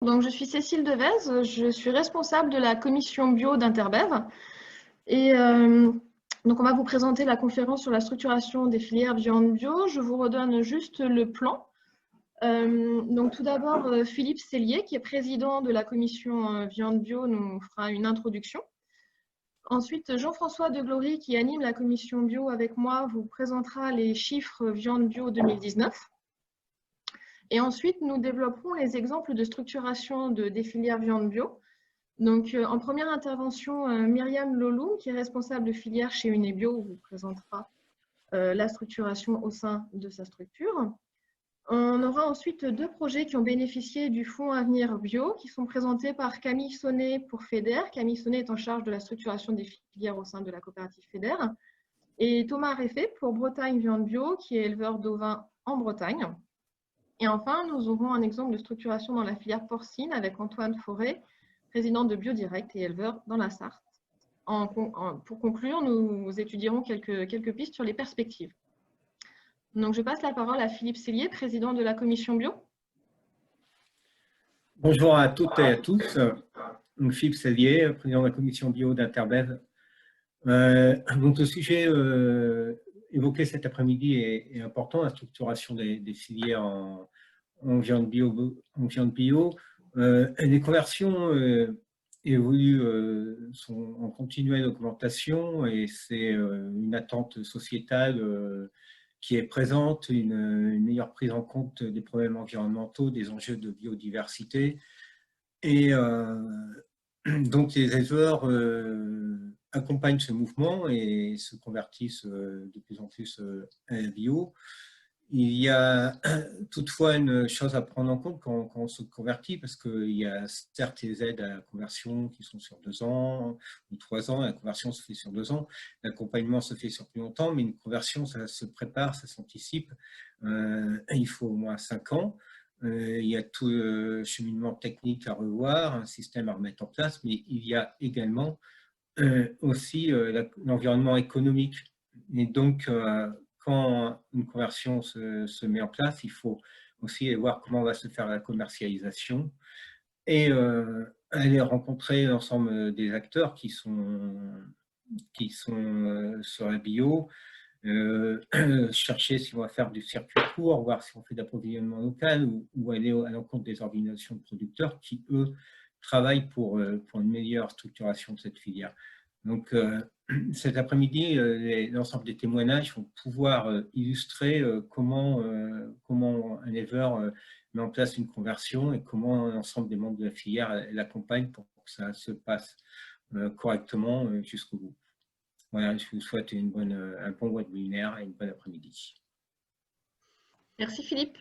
Donc, je suis Cécile Devez, je suis responsable de la commission bio d'Interbev. Et donc, on va vous présenter la conférence sur la structuration des filières viande bio. Je vous redonne juste le plan. Donc, tout d'abord, Philippe Sellier, qui est président de la commission viande bio, nous fera une introduction. Ensuite, Jean-François Deglory, qui anime la commission bio avec moi, vous présentera les chiffres viande bio 2019. Et ensuite, nous développerons les exemples de structuration des filières viande bio. Donc, en première intervention, Myriam Loloum, qui est responsable de filière chez Unebio, vous présentera la structuration au sein de sa structure. On aura ensuite deux projets qui ont bénéficié du Fonds Avenir Bio, qui sont présentés par Camille Sonnet pour FEDER. Camille Sonnet est en charge de la structuration des filières au sein de la coopérative FEDER. Et Thomas Réfé pour Bretagne Viande Bio, qui est éleveur d'ovins en Bretagne. Et enfin, nous aurons un exemple de structuration dans la filière porcine avec Antoine Forêt, président de Biodirect et éleveur dans la Sarthe. Pour conclure, nous étudierons quelques pistes sur les perspectives. Donc, je passe la parole à Philippe Sellier, président de la commission bio. Bonjour à toutes et à tous. Donc, Philippe Sellier, président de la commission bio d'Interbev. Donc, le sujet évoqué cet après-midi est important, la structuration des filières en viande bio. Les conversions évoluent, sont en continuelle augmentation et c'est une attente sociétale qui est présente, une meilleure prise en compte des problèmes environnementaux, des enjeux de biodiversité. Et donc les éleveurs accompagnent ce mouvement et se convertissent de plus en plus à la bio. Il y a toutefois une chose à prendre en compte quand on se convertit, parce qu'il y a certes les aides à la conversion qui sont sur 2 ans ou 3 ans, la conversion se fait sur 2 ans, l'accompagnement se fait sur plus longtemps, mais une conversion, ça se prépare, ça s'anticipe, il faut au moins 5 ans. Il y a tout le cheminement technique à revoir, un système à remettre en place, mais il y a également aussi l'environnement économique. Et donc, quand une conversion se met en place, il faut aussi voir comment va se faire la commercialisation et aller rencontrer l'ensemble des acteurs qui sont sur la bio, chercher si on va faire du circuit court, voir si on fait d'approvisionnement local ou aller à l'encontre des organisations de producteurs qui, eux, travaillent pour une meilleure structuration de cette filière. Donc, cet après-midi, l'ensemble des témoignages vont pouvoir illustrer comment un éleveur met en place une conversion et comment l'ensemble des membres de la filière l'accompagnent pour que ça se passe correctement jusqu'au bout. Voilà, je vous souhaite un bon webinaire et une bonne après-midi. Merci Philippe.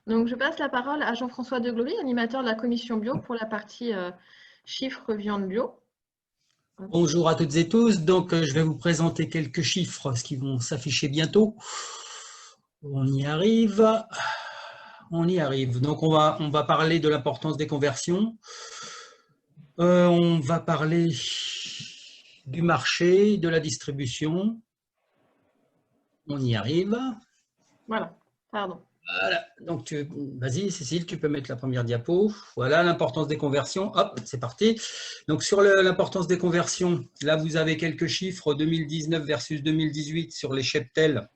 Donc, je passe la parole à Jean-François Deglory, animateur de la commission bio pour la partie chiffres viande bio. Bonjour à toutes et tous. Donc, je vais vous présenter quelques chiffres, qui vont s'afficher bientôt. On y arrive. On y arrive. Donc, on va parler de l'importance des conversions. On va parler du marché, de la distribution. On y arrive. Voilà, pardon. Voilà, donc vas-y Cécile, tu peux mettre la première diapo. Voilà l'importance des conversions. Hop, c'est parti. Donc sur l'importance des conversions, là vous avez quelques chiffres 2019 versus 2018 sur les cheptels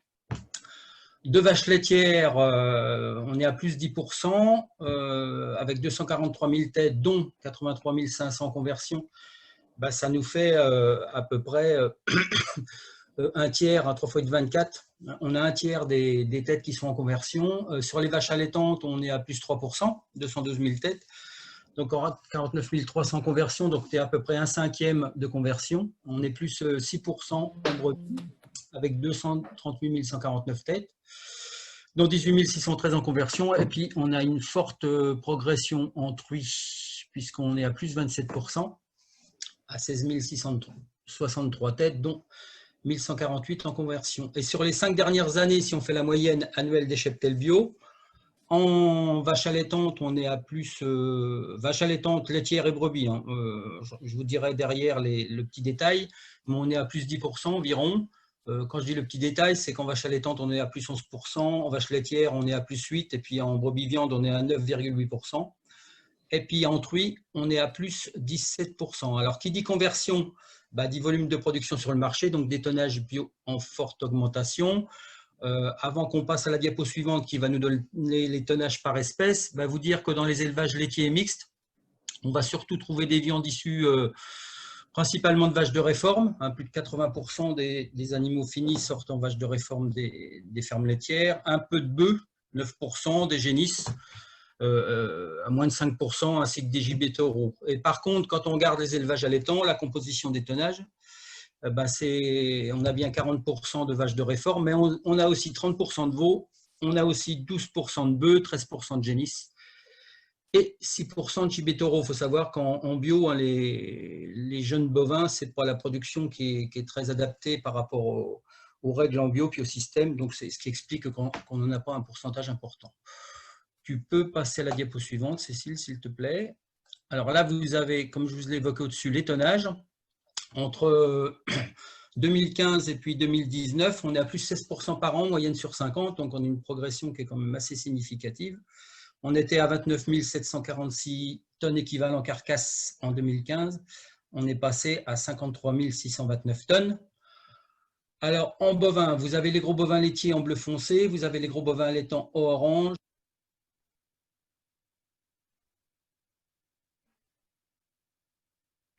de vaches laitières. On est à plus 10% avec 243 000 têtes, dont 83 500 conversions. Bah, ça nous fait à peu près un tiers, à 3 fois 24. On a un tiers des têtes qui sont en conversion. Sur les vaches allaitantes, on est à plus 3%, 212 000 têtes. Donc, on aura 49 300 conversions, donc c'est à peu près un cinquième de conversion. On est plus 6% en Bretagne, avec 238 149 têtes, dont 18 613 en conversion. Et puis, on a une forte progression en truie, puisqu'on est à plus 27%, à 16 663 têtes, dont 1148 en conversion. Et sur les 5 dernières années, si on fait la moyenne annuelle des cheptels bio, en vache allaitante, on est à plus vache allaitante, laitière et brebis. Hein, je vous dirai derrière le petit détail, mais on est à plus 10% environ. Quand je dis le petit détail, c'est qu'en vache allaitante, on est à plus 11%, en vache laitière, on est à plus 8%, et puis en brebis viande, on est à 9,8%. Et puis en truie, on est à plus 17%. Alors, qui dit conversion, dit volume de production sur le marché, donc des tonnages bio en forte augmentation. Avant qu'on passe à la diapo suivante qui va nous donner les tonnages par espèce, vous dire que dans les élevages laitiers et mixtes, on va surtout trouver des viandes issues principalement de vaches de réforme. Plus de 80% des animaux finis sortent en vaches de réforme des fermes laitières. Un peu de bœufs, 9%, des génisses, à moins de 5%, ainsi que des gibets taureaux. Et par contre, quand on regarde les élevages allaitants, la composition des tonnages, on a bien 40% de vaches de réforme, mais on a aussi 30% de veaux, on a aussi 12% de bœufs, 13% de génisses et 6% de gibets taureaux. Il faut savoir qu'en bio, les jeunes bovins, ce n'est pas la production qui est très adaptée par rapport aux règles en bio puis au système, donc c'est ce qui explique qu'on n'en a pas un pourcentage important. Tu peux passer à la diapo suivante, Cécile, s'il te plaît. Alors là, vous avez, comme je vous l'ai évoqué au-dessus, les tonnages. Entre 2015 et puis 2019, on est à plus de 16% par an, moyenne sur 50, donc on a une progression qui est quand même assez significative. On était à 29 746 tonnes équivalent carcasse en 2015. On est passé à 53 629 tonnes. Alors, en bovin, vous avez les gros bovins laitiers en bleu foncé, vous avez les gros bovins allaitants en orange.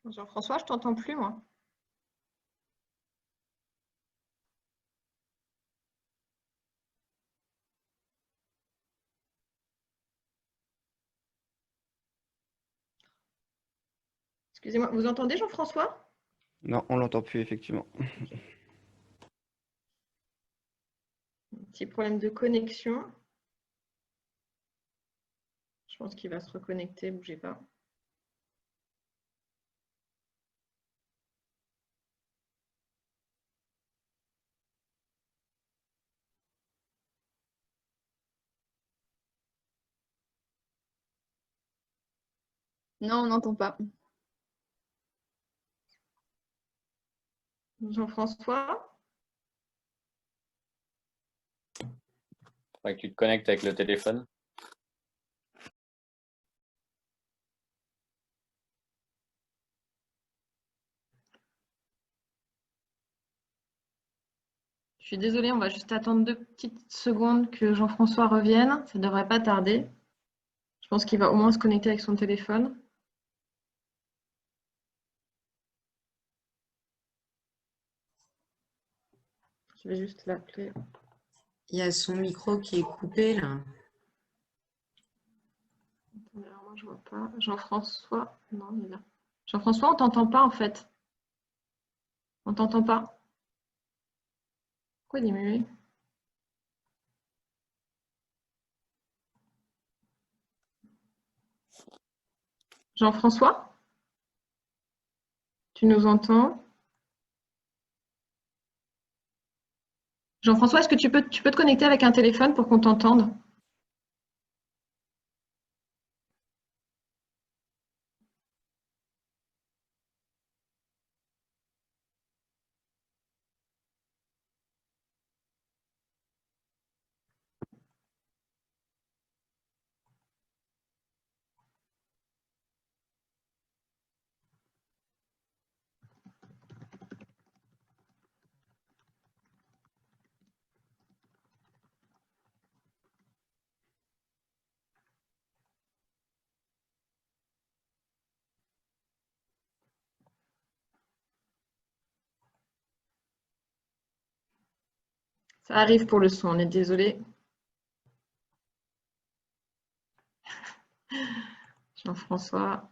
Jean-François, je t'entends plus, moi. Excusez-moi, vous entendez Jean-François? Non, on l'entend plus, effectivement. Un petit problème de connexion. Je pense qu'il va se reconnecter, bougez pas. Non, on n'entend pas. Jean-François? Faudrait que tu te connectes avec le téléphone. Je suis désolée, on va juste attendre 2 petites secondes que Jean-François revienne. Ça ne devrait pas tarder. Je pense qu'il va au moins se connecter avec son téléphone. Je vais juste l'appeler. Il y a son micro qui est coupé là. Alors, moi, je vois pas. Jean-François, non, il est là. Jean-François, on t'entend pas en fait. On t'entend pas. Pourquoi il est muet? Jean-François? Tu nous entends? Jean-François, est-ce que tu peux te connecter avec un téléphone pour qu'on t'entende? Ça arrive pour le son, on est désolé. Jean-François.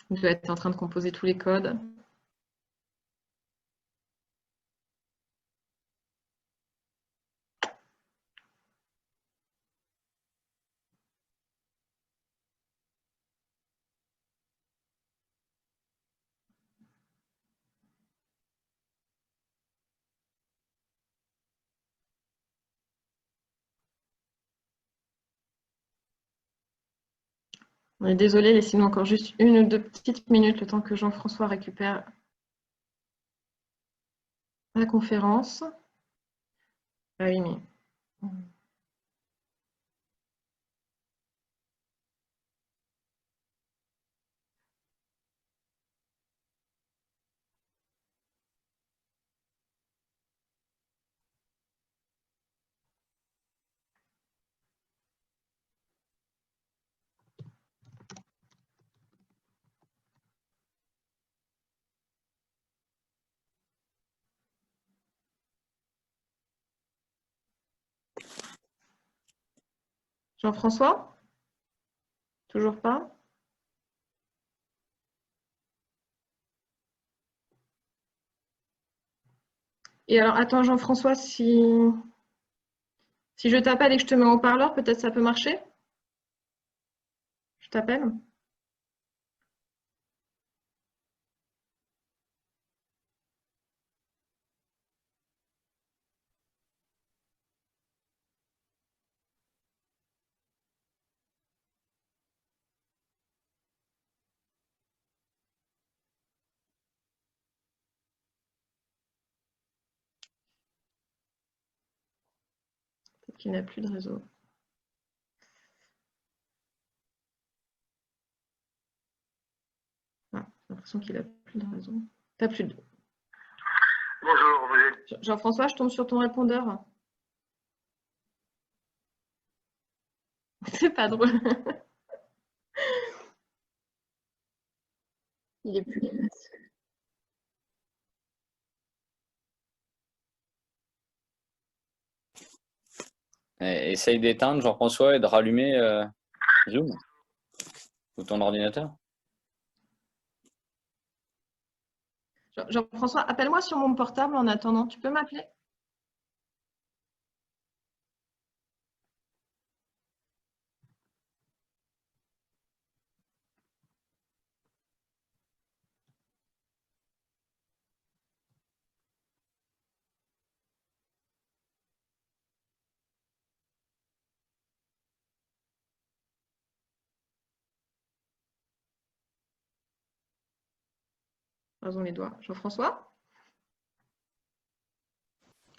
Il doit être en train de composer tous les codes. On est désolé, laissez-nous encore juste 1 ou 2 petites minutes le temps que Jean-François récupère la conférence. Ah oui, mais Jean-François? Toujours pas? Et alors, attends, Jean-François, si je t'appelle et que je te mets en haut-parleur, peut-être ça peut marcher? Je t'appelle? Peut-être qu'il n'a plus de réseau. Ah, j'ai l'impression qu'il n'a plus de réseau. T'as plus de... Bonjour, vous êtes... Jean-François, je tombe sur ton répondeur. C'est pas drôle. Il est plus là. Essaye d'éteindre, Jean-François, et de rallumer Zoom ou ton ordinateur. Jean-François, appelle-moi sur mon portable en attendant. Tu peux m'appeler? Croisons les doigts. Jean-François?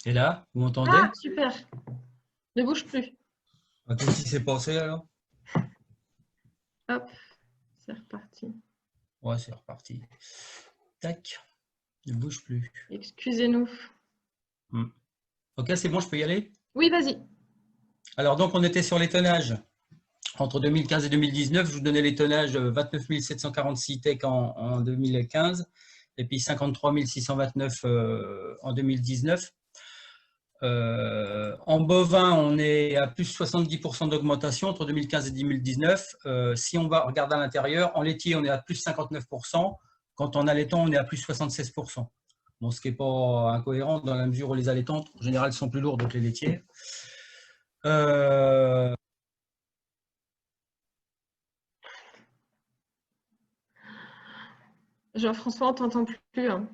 Et là, vous m'entendez? Ah, super. Ne bouge plus. Qu'est-ce qui s'est passé alors? Hop, c'est reparti. Ouais, c'est reparti. Tac, ne bouge plus. Excusez-nous. Ok, c'est bon, je peux y aller? Oui, vas-y. Alors, donc, on était sur les tonnages. Entre 2015 et 2019, je vous donnais les tonnages 29 746 TEC en 2015 et puis 53 629 en 2019. En bovin, on est à plus 70% d'augmentation entre 2015 et 2019. Si on va regarder à l'intérieur, en laitier, on est à plus 59%. Quand en allaitant, on est à plus 76%. Bon, ce qui n'est pas incohérent dans la mesure où les allaitantes, en général, sont plus lourdes que les laitiers. Jean-François, on t'entend plus. Hein.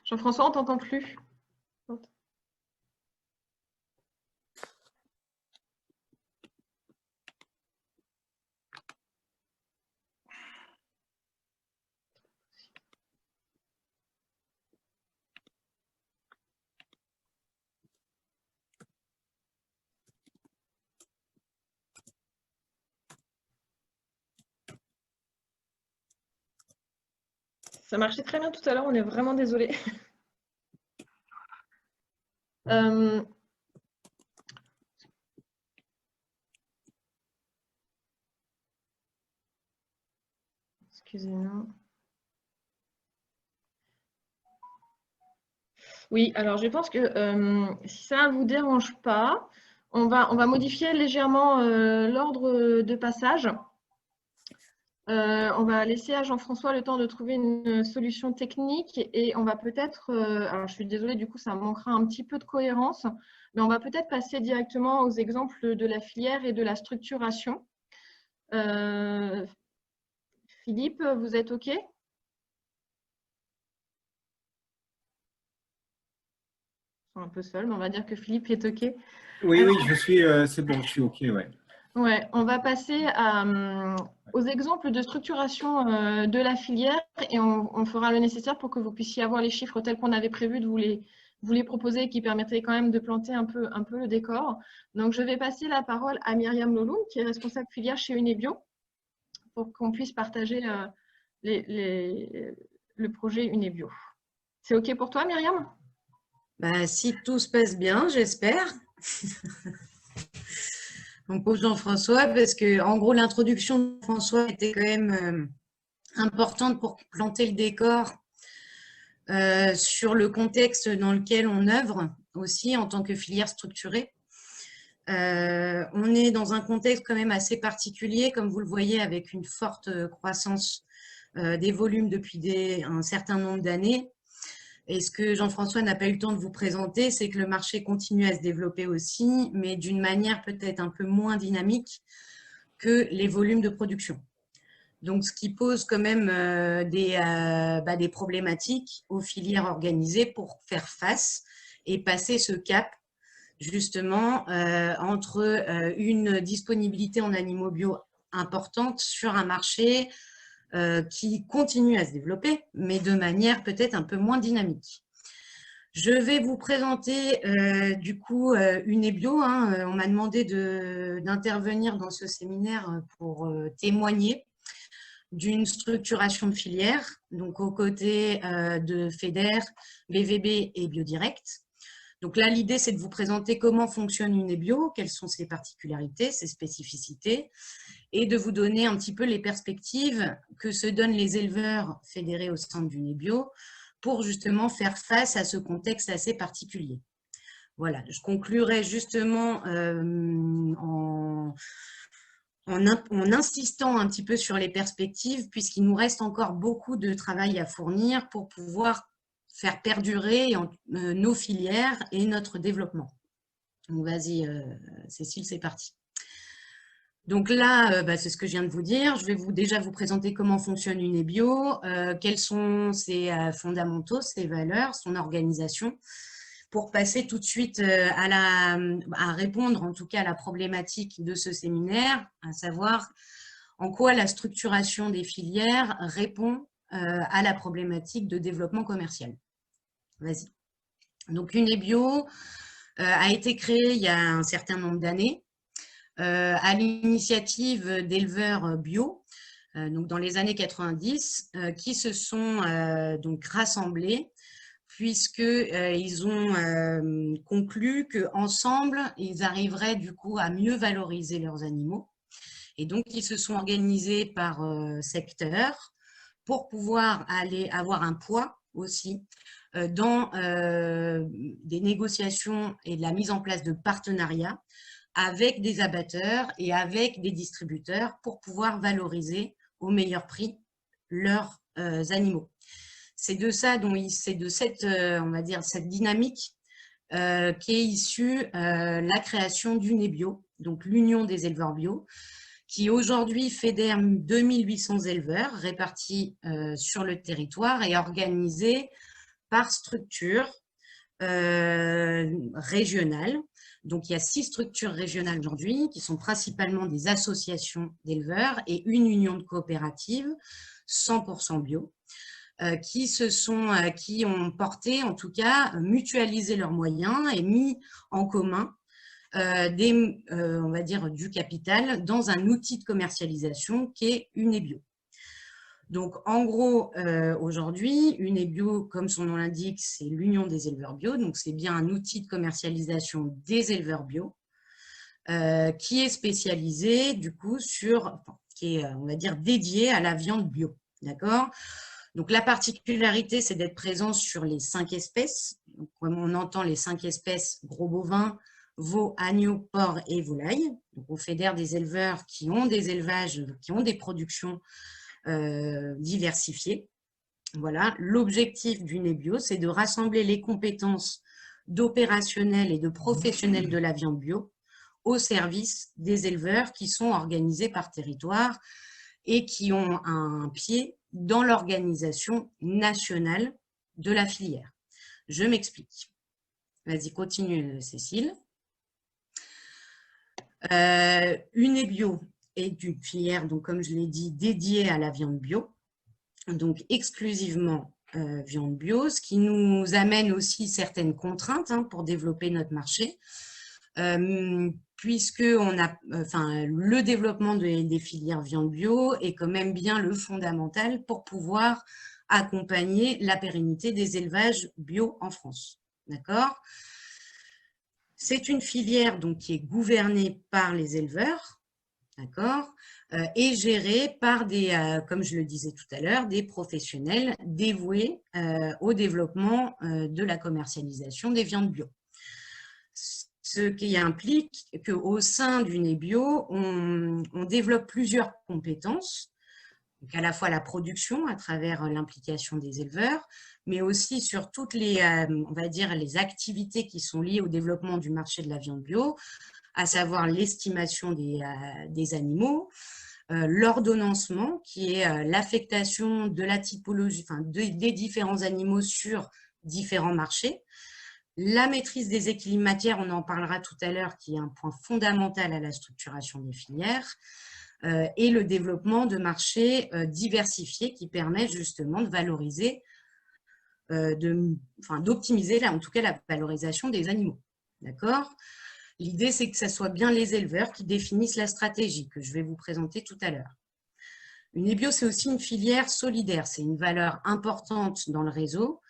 Jean-François, on t'entend plus. Ça marchait très bien tout à l'heure, on est vraiment désolé. Excusez-moi. Oui, alors je pense que si ça ne vous dérange pas, on va modifier légèrement l'ordre de passage. On va laisser à Jean-François le temps de trouver une solution technique et on va peut-être, alors je suis désolée, du coup ça manquera un petit peu de cohérence, mais on va peut-être passer directement aux exemples de la filière et de la structuration. Philippe, vous êtes OK? Un peu seul, mais on va dire que Philippe est OK. Oui, oui, je suis, c'est bon, je suis OK, ouais. Ouais, on va passer aux exemples de structuration de la filière et on fera le nécessaire pour que vous puissiez avoir les chiffres tels qu'on avait prévu de vous voulais proposer qui permettrait quand même de planter un peu le décor. Donc, je vais passer la parole à Myriam Loloum, qui est responsable filière chez Unebio, pour qu'on puisse partager le projet Unebio. C'est OK pour toi, Myriam? Bah, si tout se passe bien, j'espère. Donc, pour Jean-François, parce que en gros, l'introduction de François était quand même importante pour planter le décor sur le contexte dans lequel on œuvre aussi en tant que filière structurée. On est dans un contexte quand même assez particulier, comme vous le voyez, avec une forte croissance des volumes depuis un certain nombre d'années. Et ce que Jean-François n'a pas eu le temps de vous présenter, c'est que le marché continue à se développer aussi, mais d'une manière peut-être un peu moins dynamique que les volumes de production. Donc, ce qui pose quand même des problématiques aux filières organisées pour faire face et passer ce cap, justement, entre une disponibilité en animaux bio importante sur un marché qui continue à se développer, mais de manière peut-être un peu moins dynamique. Je vais vous présenter du coup Unebio. On m'a demandé d'intervenir dans ce séminaire pour témoigner d'une structuration de filière, donc aux côtés de FEDER, BVB et Biodirect. Donc là, l'idée, c'est de vous présenter comment fonctionne Unebio, quelles sont ses particularités, ses spécificités, et de vous donner un petit peu les perspectives que se donnent les éleveurs fédérés au sein d'Unebio pour justement faire face à ce contexte assez particulier. Voilà, je conclurai justement en insistant un petit peu sur les perspectives, puisqu'il nous reste encore beaucoup de travail à fournir pour pouvoir faire perdurer nos filières et notre développement. Donc, vas-y, Cécile, c'est parti. Donc là, c'est ce que je viens de vous dire. Je vais déjà vous présenter comment fonctionne Unebio, quels sont ses fondamentaux, ses valeurs, son organisation, pour passer tout de suite à répondre en tout cas à la problématique de ce séminaire, à savoir en quoi la structuration des filières répond à la problématique de développement commercial. Vas-y. Donc Unebio a été créé il y a un certain nombre d'années à l'initiative d'éleveurs bio, donc dans les années 90, qui se sont donc rassemblés puisqu'ils ont conclu qu'ensemble, ils arriveraient du coup à mieux valoriser leurs animaux. Et donc, ils se sont organisés par secteur pour pouvoir avoir un poids aussi dans des négociations et de la mise en place de partenariats avec des abatteurs et avec des distributeurs pour pouvoir valoriser au meilleur prix leurs animaux. C'est de ça, c'est de cette, on va dire, cette dynamique qui est issue la création d'Unebio, donc l'Union des éleveurs bio, qui aujourd'hui fédère 2800 éleveurs répartis sur le territoire et organisés par structure régionale. Donc, il y a 6 structures régionales aujourd'hui qui sont principalement des associations d'éleveurs et une union de coopératives 100% bio. Qui ont porté, en tout cas, mutualisé leurs moyens et mis en commun on va dire, du capital dans un outil de commercialisation qui est Unebio. Donc, en gros, aujourd'hui, Unebio, comme son nom l'indique, c'est l'Union des éleveurs bio. Donc, c'est bien un outil de commercialisation des éleveurs bio qui est spécialisé, du coup, qui est, on va dire, dédié à la viande bio. D'accord ? Donc, la particularité, c'est d'être présent sur les 5 espèces. Donc, comme on entend les 5 espèces, gros bovins, veaux, agneaux, porcs et volailles. Donc, on fédère des éleveurs qui ont des élevages, qui ont des productions diversifiées. Voilà. L'objectif d'Unebio, c'est de rassembler les compétences d'opérationnels et de professionnels de la viande bio au service des éleveurs qui sont organisés par territoire et qui ont un pied dans l'organisation nationale de la filière. Je m'explique. Vas-y, continue, Cécile. Unebio est une filière, donc, comme je l'ai dit, dédiée à la viande bio, donc exclusivement viande bio, ce qui nous amène aussi certaines contraintes pour développer notre marché, puisque le développement des filières viande bio est quand même bien le fondamental pour pouvoir accompagner la pérennité des élevages bio en France. D'accord ? C'est une filière donc, qui est gouvernée par les éleveurs, d'accord, et gérée par comme je le disais tout à l'heure, des professionnels dévoués au développement de la commercialisation des viandes bio. Ce qui implique qu'au sein du NEBio, on développe plusieurs compétences, donc à la fois la production à travers l'implication des éleveurs, mais aussi sur toutes les, on va dire, les activités qui sont liées au développement du marché de la viande bio, à savoir l'estimation des animaux, l'ordonnancement, qui est l'affectation de la typologie, des différents animaux sur différents marchés, la maîtrise des équilibres matières, on en parlera tout à l'heure, qui est un point fondamental à la structuration des filières, et le développement de marchés diversifiés qui permettent justement de valoriser, d'optimiser en tout cas la valorisation des animaux. D'accord ? L'idée, c'est que ce soit bien les éleveurs qui définissent la stratégie que je vais vous présenter tout à l'heure. Une NEBio, c'est aussi une filière solidaire, c'est une valeur importante dans le réseau.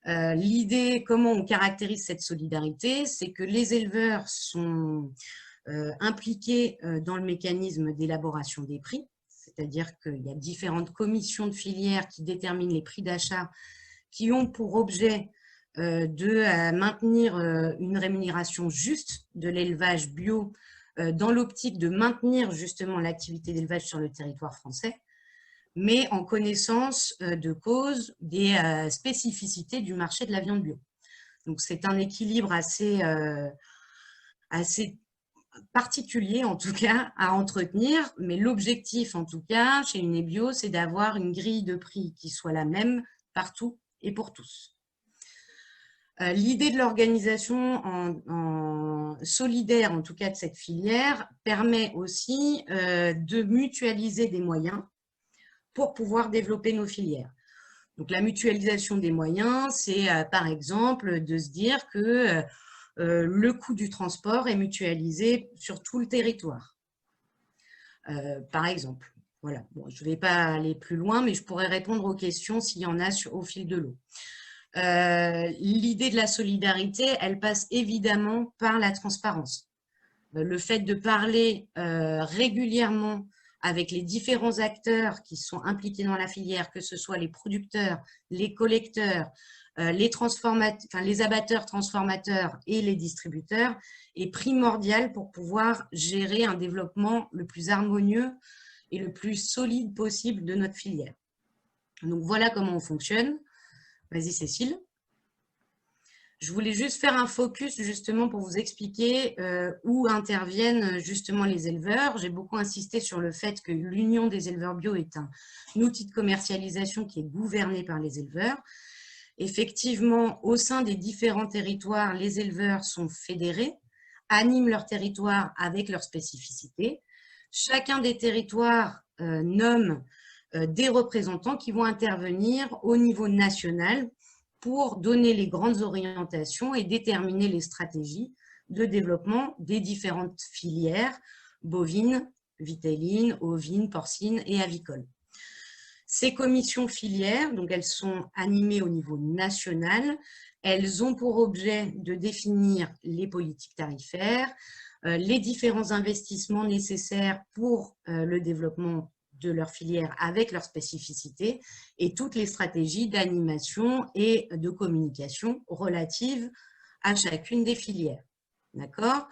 L'idée, comment on caractérise cette solidarité, c'est que les éleveurs sont impliqués dans le mécanisme d'élaboration des prix, c'est-à-dire qu'il y a différentes commissions de filières qui déterminent les prix d'achat qui ont pour objet de maintenir une rémunération juste de l'élevage bio dans l'optique de maintenir justement l'activité d'élevage sur le territoire français, mais en connaissance de cause des spécificités du marché de la viande bio. Donc, c'est un équilibre assez particulier, en tout cas, à entretenir, mais l'objectif, en tout cas, chez une NEBio, c'est d'avoir une grille de prix qui soit la même partout et pour tous. L'idée de l'organisation en solidaire, en tout cas de cette filière, permet aussi de mutualiser des moyens pour pouvoir développer nos filières. Donc, la mutualisation des moyens, c'est par exemple de se dire que le coût du transport est mutualisé sur tout le territoire. Par exemple, voilà. Bon, je ne vais pas aller plus loin, mais je pourrais répondre aux questions s'il y en a au fil de l'eau. L'idée de la solidarité, elle passe évidemment par la transparence. Le fait de parler régulièrement avec les différents acteurs qui sont impliqués dans la filière, que ce soit les producteurs, les collecteurs, les abatteurs, transformateurs et les distributeurs, est primordial pour pouvoir gérer un développement le plus harmonieux et le plus solide possible de notre filière. Donc voilà comment on fonctionne. Vas-y Cécile. Je voulais juste faire un focus justement pour vous expliquer où interviennent justement les éleveurs. J'ai beaucoup insisté sur le fait que l'Union des éleveurs bio est un outil de commercialisation qui est gouverné par les éleveurs. Effectivement, au sein des différents territoires, les éleveurs sont fédérés, animent leur territoire avec leurs spécificités. Chacun des territoires nomme des représentants qui vont intervenir au niveau national pour donner les grandes orientations et déterminer les stratégies de développement des différentes filières bovines, vitellines, ovines, porcines et avicoles. Ces commissions filières, donc elles sont animées au niveau national, elles ont pour objet de définir les politiques tarifaires, les différents investissements nécessaires pour le développement de leur filière avec leurs spécificités et toutes les stratégies d'animation et de communication relatives à chacune des filières. D'accord ?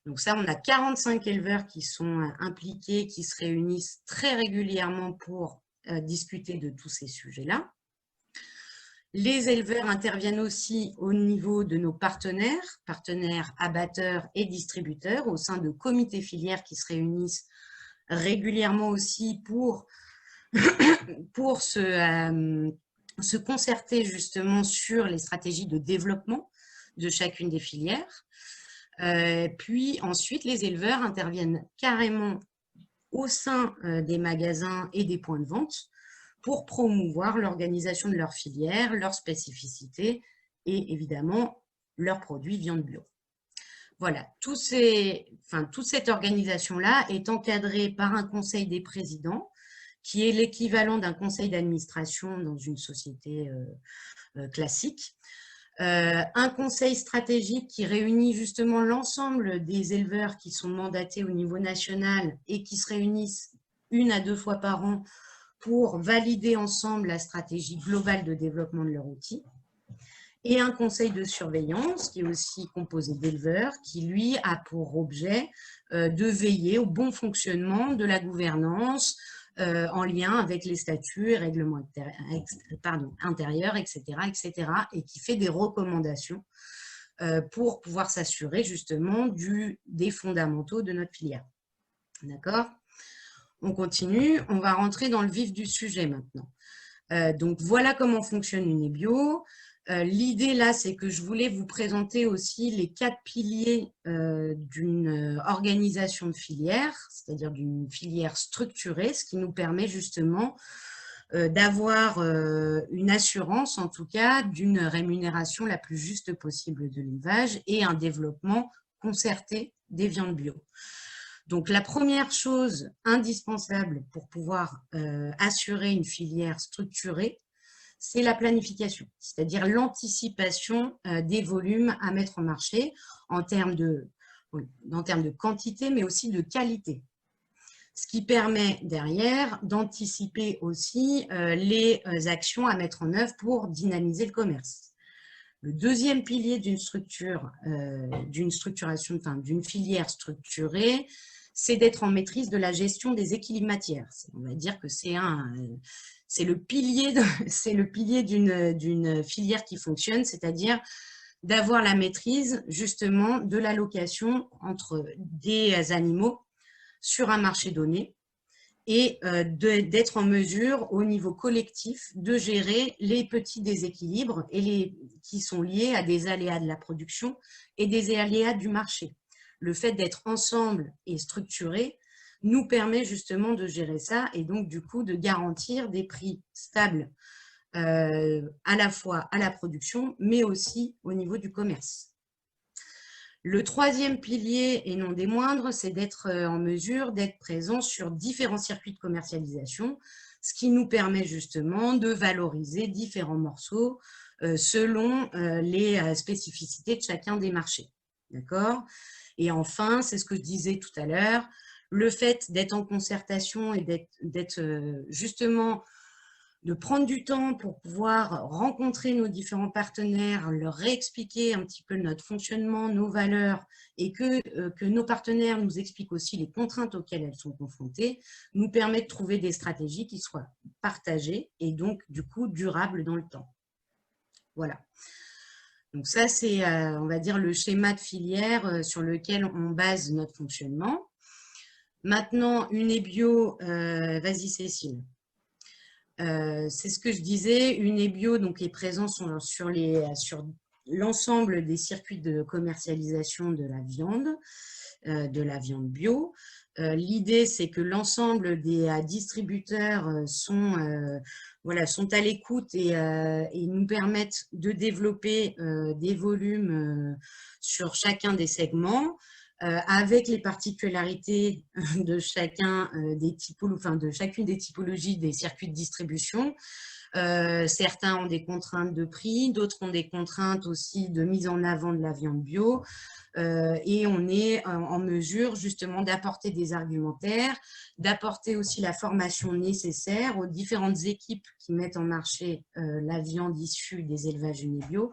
Donc ça, on a 45 éleveurs qui sont impliqués, qui se réunissent très régulièrement pour discuter de tous ces sujets-là. Les éleveurs interviennent aussi au niveau de nos partenaires abatteurs et distributeurs au sein de comités filières qui se réunissent régulièrement aussi pour se concerter justement sur les stratégies de développement de chacune des filières. Puis ensuite, les éleveurs interviennent carrément au sein des magasins et des points de vente pour promouvoir l'organisation de leur filière, leurs spécificités et évidemment leurs produits viande bio. Voilà, toute cette organisation-là est encadrée par un conseil des présidents qui est l'équivalent d'un conseil d'administration dans une société classique. Un conseil stratégique qui réunit justement l'ensemble des éleveurs qui sont mandatés au niveau national et qui se réunissent 1 à 2 fois par an pour valider ensemble la stratégie globale de développement de leur outil. Et un conseil de surveillance qui est aussi composé d'éleveurs qui, lui, a pour objet de veiller au bon fonctionnement de la gouvernance en lien avec les statuts et règlements intérieurs, etc., et qui fait des recommandations pour pouvoir s'assurer justement des fondamentaux de notre filière. D'accord ? On continue, on va rentrer dans le vif du sujet maintenant. Donc, voilà comment fonctionne Unibio. L'idée là, c'est que je voulais vous présenter aussi les 4 piliers d'une organisation de filière, c'est-à-dire d'une filière structurée, ce qui nous permet justement d'avoir une assurance, en tout cas, d'une rémunération la plus juste possible de l'élevage et un développement concerté des viandes bio. Donc, la première chose indispensable pour pouvoir assurer une filière structurée, c'est la planification, c'est-à-dire l'anticipation des volumes à mettre en marché en termes de quantité, mais aussi de qualité. Ce qui permet derrière d'anticiper aussi les actions à mettre en œuvre pour dynamiser le commerce. Le deuxième pilier d'une structuration, d'une filière structurée, c'est d'être en maîtrise de la gestion des équilibres matières. On va dire que c'est le pilier d'une filière qui fonctionne, c'est-à-dire d'avoir la maîtrise justement de l'allocation entre des animaux sur un marché donné et d'être en mesure au niveau collectif de gérer les petits déséquilibres qui sont liés à des aléas de la production et des aléas du marché. Le fait d'être ensemble et structuré nous permet justement de gérer ça et donc du coup de garantir des prix stables à la fois à la production mais aussi au niveau du commerce. Le troisième pilier, et non des moindres, c'est d'être en mesure d'être présent sur différents circuits de commercialisation, ce qui nous permet justement de valoriser différents morceaux selon les spécificités de chacun des marchés. D'accord ? Et enfin, c'est ce que je disais tout à l'heure, le fait d'être en concertation et d'être justement de prendre du temps pour pouvoir rencontrer nos différents partenaires, leur réexpliquer un petit peu notre fonctionnement, nos valeurs et que nos partenaires nous expliquent aussi les contraintes auxquelles elles sont confrontées, nous permet de trouver des stratégies qui soient partagées et donc du coup durables dans le temps. Voilà. Donc ça, c'est, on va dire, le schéma de filière sur lequel on base notre fonctionnement. Maintenant, Unibio, vas-y Cécile. C'est ce que je disais, Unibio donc, est présent sur l'ensemble des circuits de commercialisation de la viande bio. L'idée, c'est que l'ensemble des distributeurs sont à l'écoute et nous permettent de développer des volumes sur chacun des segments. Avec les particularités de chacune des typologies des circuits de distribution. Certains ont des contraintes de prix, d'autres ont des contraintes aussi de mise en avant de la viande bio. Et on est en mesure justement d'apporter des argumentaires, d'apporter aussi la formation nécessaire aux différentes équipes qui mettent en marché la viande issue des élevages Unibio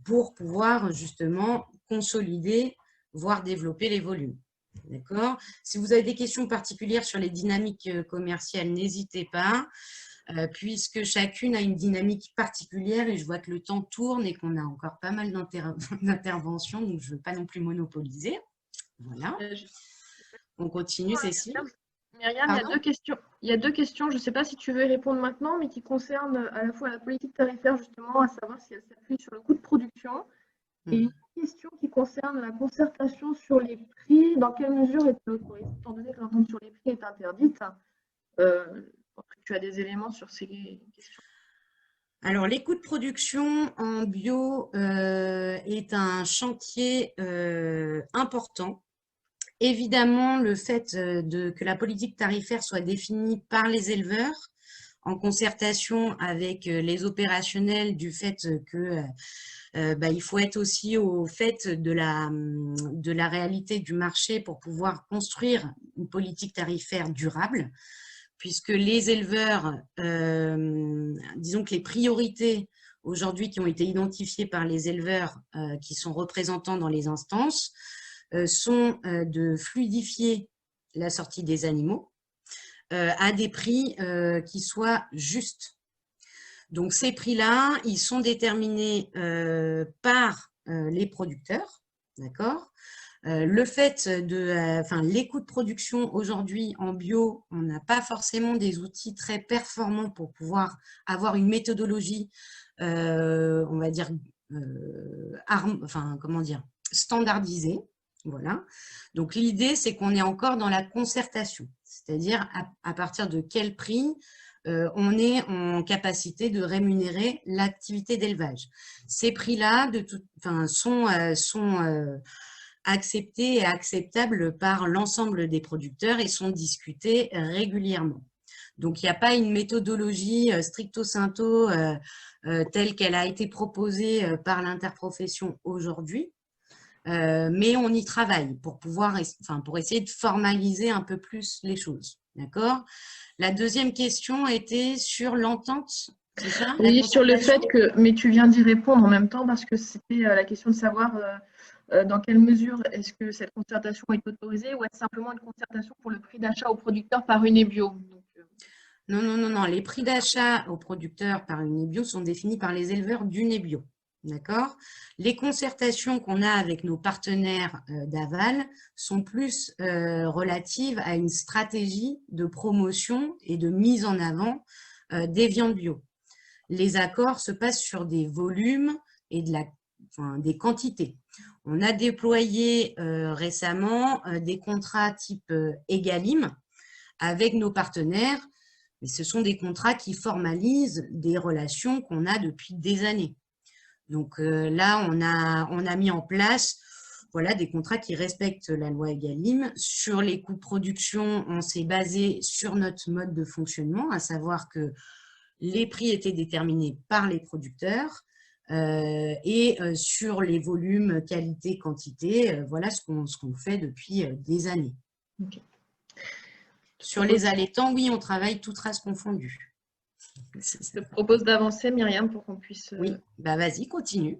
pour pouvoir justement consolider voire développer les volumes. D'accord ? Si vous avez des questions particulières sur les dynamiques commerciales, n'hésitez pas, puisque chacune a une dynamique particulière et je vois que le temps tourne et qu'on a encore pas mal d'interventions, donc je ne veux pas non plus monopoliser. Voilà. On continue, Cécile. Myriam, il y a deux questions, je ne sais pas si tu veux y répondre maintenant, mais qui concernent à la fois la politique tarifaire, justement, à savoir si elle s'appuie sur le coût de production, et une question qui concerne la concertation sur les prix, dans quelle mesure est-elle autorisée, étant donné que l'entente sur les prix est interdite, tu as des éléments sur ces questions. Alors, les coûts de production en bio est un chantier important. Évidemment, le fait que la politique tarifaire soit définie par les éleveurs en concertation avec les opérationnels, du fait que il faut être aussi au fait de la réalité du marché pour pouvoir construire une politique tarifaire durable, puisque les éleveurs, disons que les priorités aujourd'hui qui ont été identifiées par les éleveurs qui sont représentants dans les instances sont de fluidifier la sortie des animaux à des prix qui soient justes. Donc, ces prix-là, ils sont déterminés par les producteurs, d'accord ? Le fait les coûts de production aujourd'hui en bio, on n'a pas forcément des outils très performants pour pouvoir avoir une méthodologie, on va dire, standardisée. Voilà. Donc, l'idée, c'est qu'on est encore dans la concertation, c'est-à-dire à partir de quel prix on est en capacité de rémunérer l'activité d'élevage. Ces prix-là sont acceptés et acceptables par l'ensemble des producteurs et sont discutés régulièrement. Donc, il n'y a pas une méthodologie stricto sensu telle qu'elle a été proposée par l'interprofession aujourd'hui, mais on y travaille pour essayer de formaliser un peu plus les choses. D'accord ? La deuxième question était sur l'entente, c'est ça ? Oui, sur le fait que, mais tu viens d'y répondre en même temps parce que c'était la question de savoir dans quelle mesure est-ce que cette concertation est autorisée ou est-ce simplement une concertation pour le prix d'achat aux producteurs par Unebio ? Donc, Non. Les prix d'achat aux producteurs par Unebio sont définis par les éleveurs d'Unebio. D'accord ? Les concertations qu'on a avec nos partenaires d'aval sont plus relatives à une stratégie de promotion et de mise en avant des viandes bio. Les accords se passent sur des volumes et des quantités. On a déployé récemment des contrats type Egalim avec nos partenaires, mais ce sont des contrats qui formalisent des relations qu'on a depuis des années. Donc là, on a mis en place des contrats qui respectent la loi Egalim. Sur les coûts de production, on s'est basé sur notre mode de fonctionnement, à savoir que les prix étaient déterminés par les producteurs et sur les volumes, qualité, quantité, voilà ce qu'on fait depuis des années. Okay. Sur les allaitants, oui, on travaille toutes races confondues. Je te propose d'avancer, Myriam, pour qu'on puisse… Oui, vas-y, continue.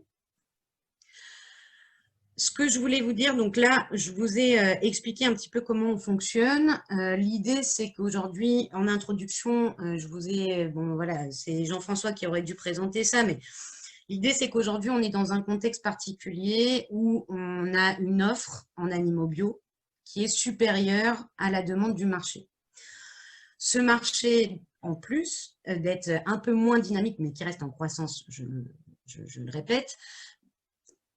Ce que je voulais vous dire, donc là, je vous ai expliqué un petit peu comment on fonctionne. L'idée, c'est qu'aujourd'hui, en introduction, je vous ai… c'est Jean-François qui aurait dû présenter ça, mais l'idée, c'est qu'aujourd'hui, on est dans un contexte particulier où on a une offre en animaux bio qui est supérieure à la demande du marché. Ce marché, en plus d'être un peu moins dynamique, mais qui reste en croissance, je le répète,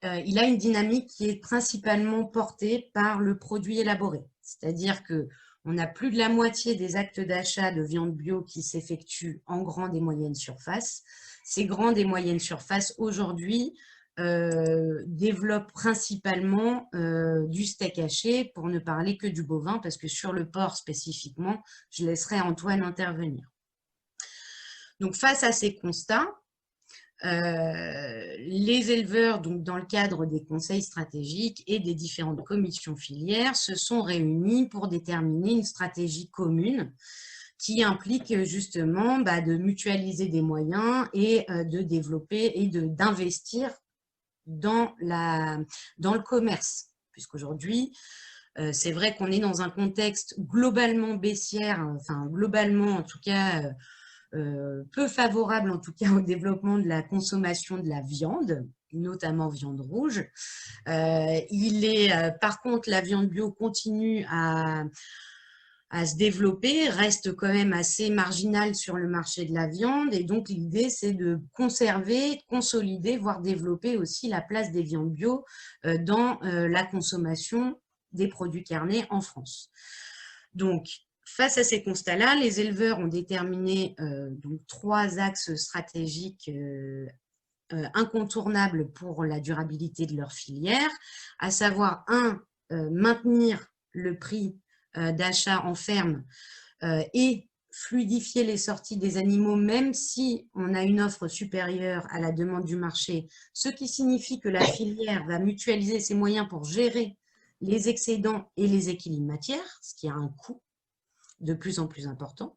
il a une dynamique qui est principalement portée par le produit élaboré. C'est-à-dire qu'on a plus de la moitié des actes d'achat de viande bio qui s'effectuent en grande et moyenne surface. Ces grandes et moyennes surfaces, aujourd'hui, développent principalement du steak haché, pour ne parler que du bovin, parce que sur le porc spécifiquement, je laisserai Antoine intervenir. Donc, face à ces constats, les éleveurs, donc dans le cadre des conseils stratégiques et des différentes commissions filières, se sont réunis pour déterminer une stratégie commune qui implique justement de mutualiser des moyens et de développer et d'investir dans le commerce. Puisqu'aujourd'hui, c'est vrai qu'on est dans un contexte globalement baissière, globalement en tout cas peu favorable en tout cas au développement de la consommation de la viande, notamment viande rouge. Par contre, la viande bio continue à se développer, reste quand même assez marginale sur le marché de la viande, et donc l'idée c'est de conserver, consolider, voire développer aussi la place des viandes bio dans la consommation des produits carnés en France. Donc, face à ces constats-là, les éleveurs ont déterminé donc 3 axes stratégiques incontournables pour la durabilité de leur filière, à savoir maintenir le prix d'achat en ferme et fluidifier les sorties des animaux, même si on a une offre supérieure à la demande du marché, ce qui signifie que la filière va mutualiser ses moyens pour gérer les excédents et les équilibres matières, ce qui a un coût de plus en plus important.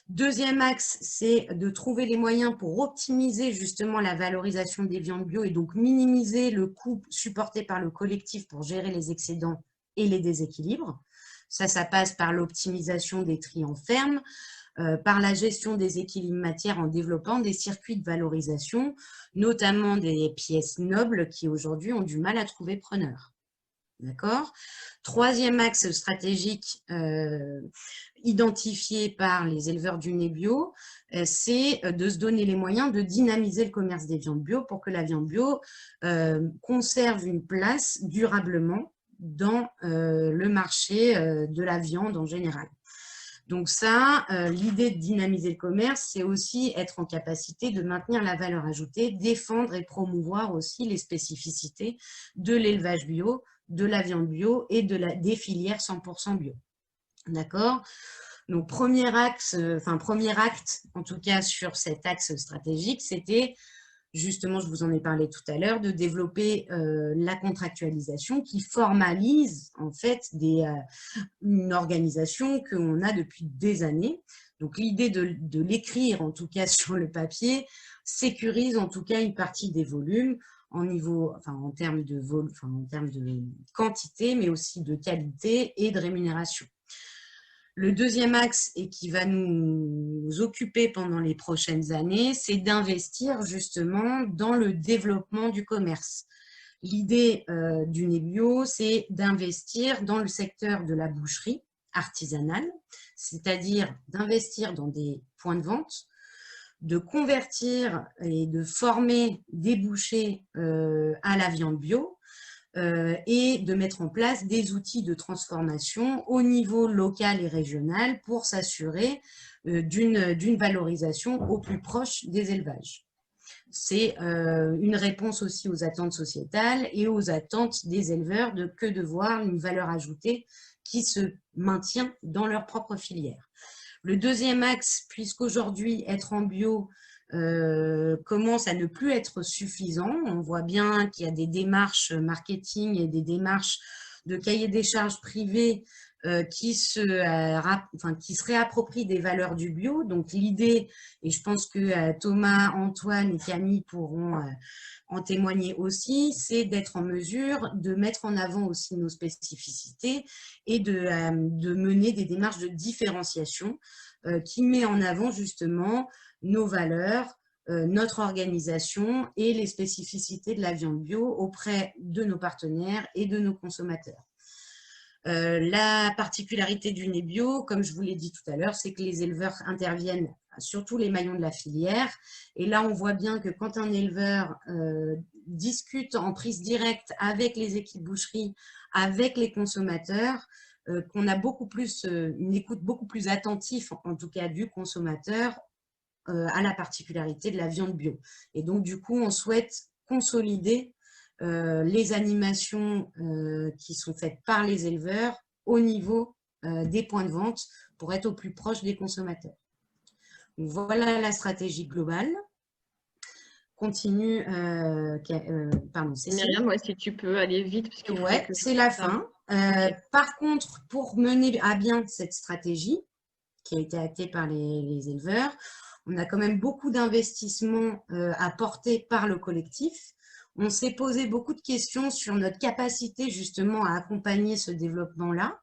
Deuxième axe, c'est de trouver les moyens pour optimiser justement la valorisation des viandes bio et donc minimiser le coût supporté par le collectif pour gérer les excédents et les déséquilibres. Ça passe par l'optimisation des tris en ferme, par la gestion des équilibres matières en développant des circuits de valorisation, notamment des pièces nobles qui aujourd'hui ont du mal à trouver preneur. D'accord ? Troisième axe stratégique identifié par les éleveurs du nez bio, c'est de se donner les moyens de dynamiser le commerce des viandes bio pour que la viande bio conserve une place durablement dans le marché de la viande en général. Donc ça, l'idée de dynamiser le commerce, c'est aussi être en capacité de maintenir la valeur ajoutée, défendre et promouvoir aussi les spécificités de l'élevage bio, de la viande bio et des filières 100% bio. D'accord ? Donc, premier acte, en tout cas sur cet axe stratégique, c'était justement, je vous en ai parlé tout à l'heure, de développer la contractualisation qui formalise en fait une organisation qu'on a depuis des années. Donc, l'idée de l'écrire, en tout cas sur le papier, sécurise en tout cas une partie des volumes en termes de quantité, mais aussi de qualité et de rémunération. Le deuxième axe, et qui va nous occuper pendant les prochaines années, c'est d'investir justement dans le développement du commerce. L'idée du nez bio, c'est d'investir dans le secteur de la boucherie artisanale, c'est-à-dire d'investir dans des points de vente, de convertir et de former des bouchers à la viande bio, et de mettre en place des outils de transformation au niveau local et régional pour s'assurer d'une valorisation au plus proche des élevages. C'est une réponse aussi aux attentes sociétales et aux attentes des éleveurs que de voir une valeur ajoutée qui se maintient dans leur propre filière. Le deuxième axe, puisqu'aujourd'hui être en bio commence à ne plus être suffisant. On voit bien qu'il y a des démarches marketing et des démarches de cahier des charges privés qui se réapproprient des valeurs du bio. Donc l'idée, et je pense que Thomas, Antoine et Camille pourront en témoigner aussi, c'est d'être en mesure de mettre en avant aussi nos spécificités et de mener des démarches de différenciation qui met en avant justement nos valeurs, notre organisation et les spécificités de la viande bio auprès de nos partenaires et de nos consommateurs. La particularité du nez bio, comme je vous l'ai dit tout à l'heure, c'est que les éleveurs interviennent sur tous les maillons de la filière. Et là, on voit bien que quand un éleveur discute en prise directe avec les équipes boucherie, avec les consommateurs, qu'on a une écoute beaucoup plus attentive, en tout cas du consommateur, à la particularité de la viande bio. Et donc, du coup, on souhaite consolider les animations qui sont faites par les éleveurs au niveau des points de vente pour être au plus proche des consommateurs. Donc, voilà la stratégie globale. Continue, pardon, Cécile. Myriam, ouais, si tu peux aller vite. Ouais, c'est la fin. Par contre, pour mener à bien cette stratégie qui a été actée par les éleveurs, on a quand même beaucoup d'investissements à porter par le collectif. On s'est posé beaucoup de questions sur notre capacité justement à accompagner ce développement-là.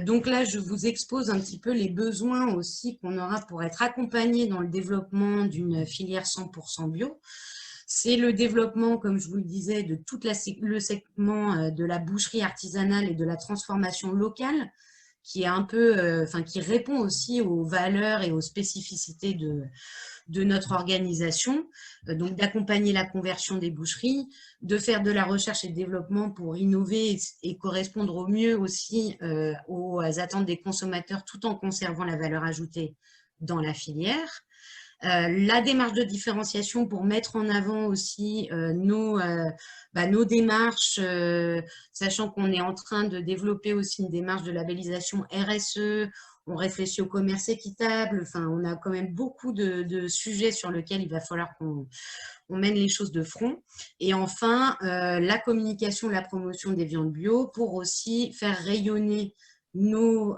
Donc là, je vous expose un petit peu les besoins aussi qu'on aura pour être accompagné dans le développement d'une filière 100% bio. C'est le développement, comme je vous le disais, de tout le segment de la boucherie artisanale et de la transformation locale qui est un peu, qui répond aussi aux valeurs et aux spécificités de notre organisation, donc d'accompagner la conversion des boucheries, de faire de la recherche et développement pour innover et correspondre au mieux aussi aux attentes des consommateurs tout en conservant la valeur ajoutée dans la filière. La démarche de différenciation pour mettre en avant aussi nos démarches, sachant qu'on est en train de développer aussi une démarche de labellisation RSE, on réfléchit au commerce équitable, enfin, on a quand même beaucoup de sujets sur lesquels il va falloir qu'on mène les choses de front. Et enfin, la communication, la promotion des viandes bio pour aussi faire rayonner nos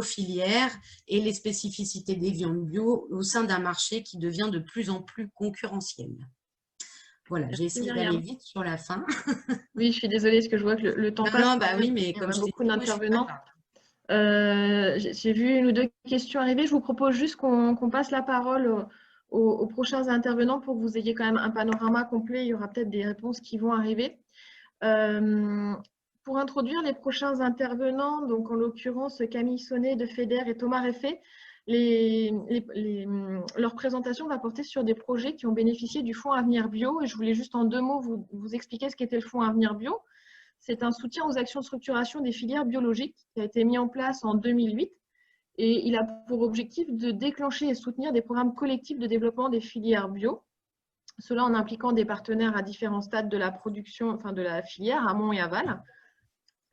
filières et les spécificités des viandes bio au sein d'un marché qui devient de plus en plus concurrentiel. Voilà, j'ai essayé d'aller vite sur la fin. Oui, je suis désolée parce que je vois que le temps passe. Non, bah oui, mais comme il y a beaucoup d'intervenants. J'ai vu une ou deux questions arriver. Je vous propose juste qu'on passe la parole aux prochains intervenants pour que vous ayez quand même un panorama complet. Il y aura peut-être des réponses qui vont arriver. Pour introduire les prochains intervenants, donc en l'occurrence Camille Sonnet de FEDER et Thomas Reffet, leur présentation va porter sur des projets qui ont bénéficié du Fonds Avenir Bio. Et je voulais juste en 2 mots vous expliquer ce qu'était le Fonds Avenir Bio. C'est un soutien aux actions de structuration des filières biologiques qui a été mis en place en 2008 et il a pour objectif de déclencher et soutenir des programmes collectifs de développement des filières bio. Cela en impliquant des partenaires à différents stades de la production, enfin de la filière, amont et aval.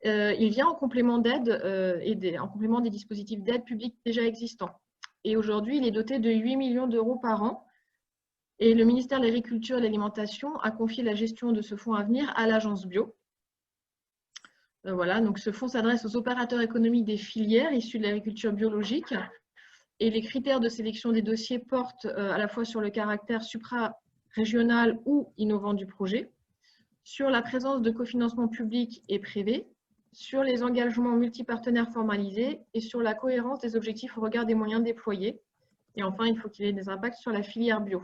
Il vient en complément d'aide en complément des dispositifs d'aide publique déjà existants. Et aujourd'hui, il est doté de 8 millions d'euros par an. Et le ministère de l'Agriculture et de l'Alimentation a confié la gestion de ce fonds Avenir à l'Agence Bio. Voilà, donc ce fonds s'adresse aux opérateurs économiques des filières issues de l'agriculture biologique. Et les critères de sélection des dossiers portent à la fois sur le caractère supra-régional ou innovant du projet, sur la présence de cofinancement public et privé, sur les engagements multipartenaires formalisés et sur la cohérence des objectifs au regard des moyens déployés. Et enfin, il faut qu'il y ait des impacts sur la filière bio.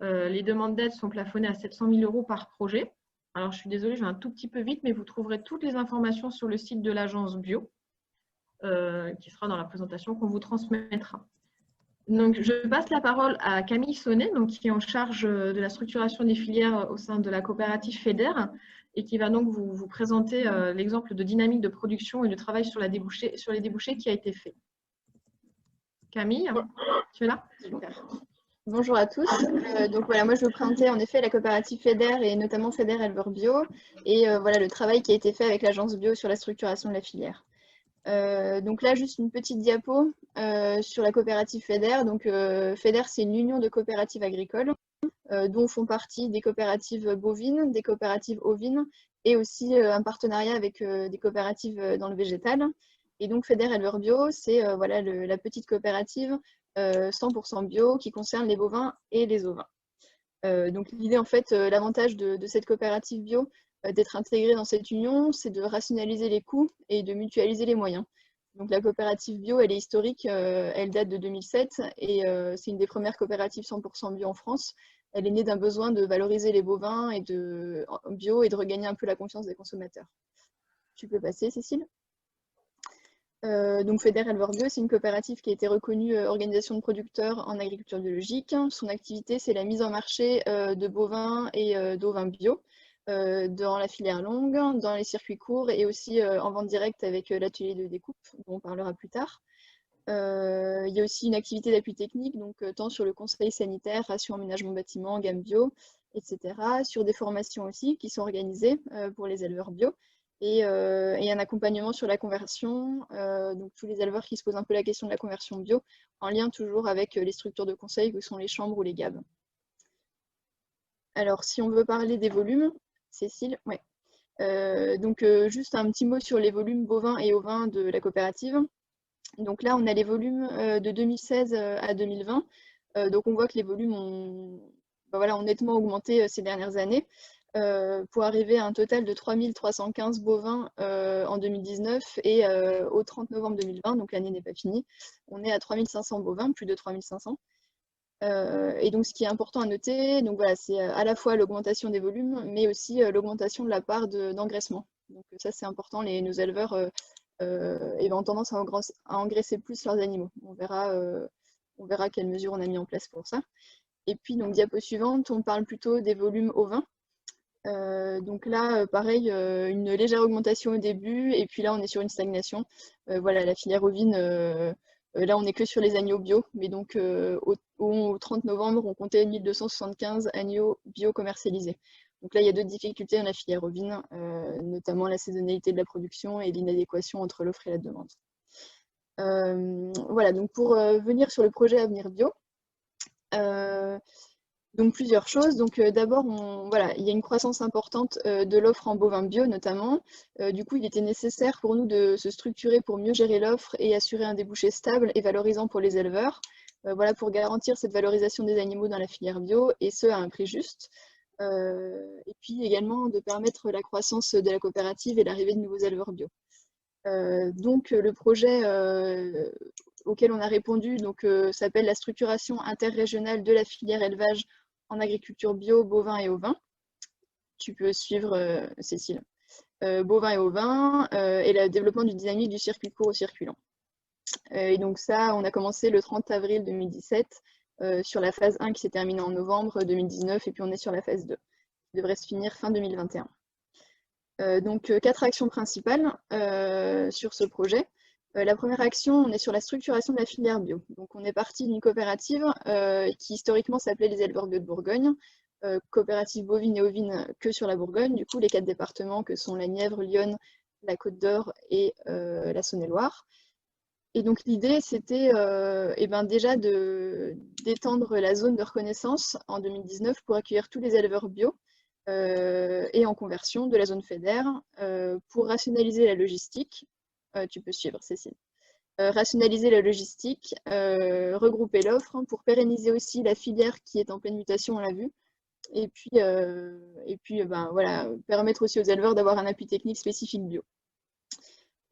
Les demandes d'aide sont plafonnées à 700 000 € par projet. Alors, je suis désolée, je vais un tout petit peu vite, mais vous trouverez toutes les informations sur le site de l'agence bio, qui sera dans la présentation qu'on vous transmettra. Donc, je passe la parole à Camille Sonnet, donc, qui est en charge de la structuration des filières au sein de la coopérative FEDER et qui va donc vous présenter l'exemple de dynamique de production et de travail sur les débouchés qui a été fait. Camille, tu es là? Super. Bonjour à tous. Donc voilà, moi je vais vous présenter en effet la coopérative FEDER et notamment FEDER Éleveurs Bio et voilà le travail qui a été fait avec l'agence bio sur la structuration de la filière. Donc là, juste une petite diapo sur la coopérative FEDER. Donc FEDER, c'est une union de coopératives agricoles dont font partie des coopératives bovines, des coopératives ovines et aussi un partenariat avec des coopératives dans le végétal. Et donc FEDER Éleveurs Bio, c'est voilà, la petite coopérative 100% bio qui concerne les bovins et les ovins. Donc l'idée, en fait, l'avantage de cette coopérative bio, d'être intégrée dans cette union, c'est de rationaliser les coûts et de mutualiser les moyens. Donc la coopérative bio, elle est historique, elle date de 2007 et c'est une des premières coopératives 100% bio en France. Elle est née d'un besoin de valoriser les bovins et bio et de regagner un peu la confiance des consommateurs. Tu peux passer, Cécile ? Donc FEDER Éleveurs Bio, c'est une coopérative qui a été reconnue organisation de producteurs en agriculture biologique. Son activité, c'est la mise en marché de bovins et d'ovins bio dans la filière longue, dans les circuits courts et aussi en vente directe avec l'atelier de découpe, dont on parlera plus tard. Il y a aussi une activité d'appui technique, donc tant sur le conseil sanitaire, ration, aménagement bâtiment, gamme bio, etc. Sur des formations aussi qui sont organisées pour les éleveurs bio. Et un accompagnement sur la conversion, donc tous les éleveurs qui se posent un peu la question de la conversion bio, en lien toujours avec les structures de conseil que sont les chambres ou les GAB. Alors, si on veut parler des volumes, Cécile, ouais. Donc, juste un petit mot sur les volumes bovins et ovins de la coopérative. Donc là, on a les volumes de 2016 à 2020. Donc, on voit que les volumes ont nettement augmenté ces dernières années. Pour arriver à un total de 3 315 bovins en 2019 et au 30 novembre 2020, donc l'année n'est pas finie, on est à 3 500 bovins, plus de 3 500. Et donc ce qui est important à noter, donc voilà, c'est à la fois l'augmentation des volumes, mais aussi l'augmentation de la part d'engraissement. Donc ça c'est important, nos éleveurs ont tendance à engraisser plus leurs animaux. On verra quelles mesures on a mis en place pour ça. Et puis, donc, diapo suivante, on parle plutôt des volumes ovins. Donc là, pareil, une légère augmentation au début, et puis là, on est sur une stagnation. Voilà, la filière ovine, là, on n'est que sur les agneaux bio, mais donc au 30 novembre, on comptait 1275 agneaux bio commercialisés. Donc là, il y a d'autres difficultés dans la filière ovine, notamment la saisonnalité de la production et l'inadéquation entre l'offre et la demande. Voilà, donc pour venir sur le projet Avenir Bio, donc plusieurs choses. Donc d'abord, voilà, il y a une croissance importante de l'offre en bovin bio notamment. Du coup, il était nécessaire pour nous de se structurer pour mieux gérer l'offre et assurer un débouché stable et valorisant pour les éleveurs. Voilà, pour garantir cette valorisation des animaux dans la filière bio, et ce à un prix juste. Et puis également de permettre la croissance de la coopérative et l'arrivée de nouveaux éleveurs bio. Donc le projet auquel on a répondu s'appelle la structuration interrégionale de la filière élevage en agriculture bio, bovin et ovin. Tu peux suivre, Cécile. Bovin et ovin, et le développement du dynamique du circuit court au circuit lent. Et donc ça, on a commencé le 30 avril 2017 sur la phase 1 qui s'est terminée en novembre 2019, et puis on est sur la phase 2, qui devrait se finir fin 2021. Donc 4 actions principales sur ce projet. La première action, on est sur la structuration de la filière bio. Donc on est parti d'une coopérative qui historiquement s'appelait les éleveurs bio de Bourgogne, coopérative bovine et ovine que sur la Bourgogne, du coup les 4 départements que sont la Nièvre, l'Yonne, la Côte d'Or et la Saône-et-Loire. Et donc l'idée c'était déjà d'étendre la zone de reconnaissance en 2019 pour accueillir tous les éleveurs bio et en conversion de la zone FEDER pour rationaliser la logistique. Tu peux suivre, Cécile. Rationaliser la logistique, regrouper l'offre pour pérenniser aussi la filière qui est en pleine mutation, on l'a vu, et puis voilà, permettre aussi aux éleveurs d'avoir un appui technique spécifique bio.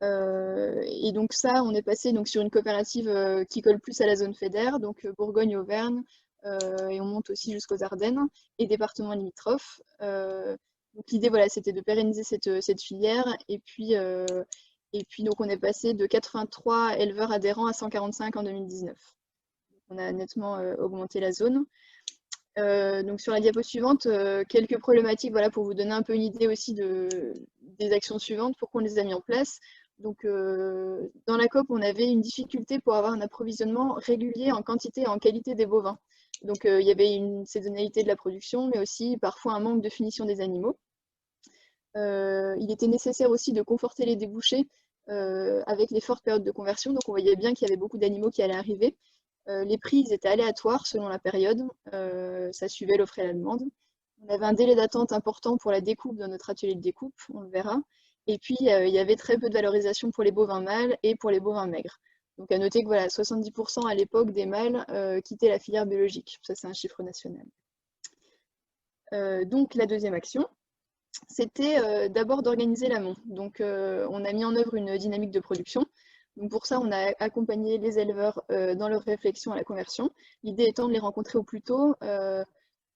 Et donc ça, on est passé sur une coopérative qui colle plus à la zone FEDER, donc Bourgogne-Auvergne, et on monte aussi jusqu'aux Ardennes et départements limitrophes. Donc l'idée, voilà, c'était de pérenniser cette filière, et puis donc on est passé de 83 éleveurs adhérents à 145 en 2019. Donc, on a nettement augmenté la zone. Donc sur la diapo suivante, quelques problématiques, voilà, pour vous donner un peu une idée aussi des actions suivantes, pourquoi on les a mis en place. Donc dans la COP, on avait une difficulté pour avoir un approvisionnement régulier en quantité et en qualité des bovins. Donc il y avait une saisonnalité de la production, mais aussi parfois un manque de finition des animaux. Il était nécessaire aussi de conforter les débouchés avec les fortes périodes de conversion. Donc on voyait bien qu'il y avait beaucoup d'animaux qui allaient arriver. Les prix étaient aléatoires selon la période, ça suivait l'offre et la demande. On avait un délai d'attente important pour la découpe dans notre atelier de découpe, on le verra. Et puis il y avait très peu de valorisation pour les bovins mâles et pour les bovins maigres. Donc à noter que voilà, 70% à l'époque des mâles quittaient la filière biologique. Ça, c'est un chiffre national. Donc la deuxième action, c'était d'abord d'organiser l'amont. Donc on a mis en œuvre une dynamique de production. Donc pour ça, on a accompagné les éleveurs dans leur réflexion à la conversion. L'idée étant de les rencontrer au plus tôt,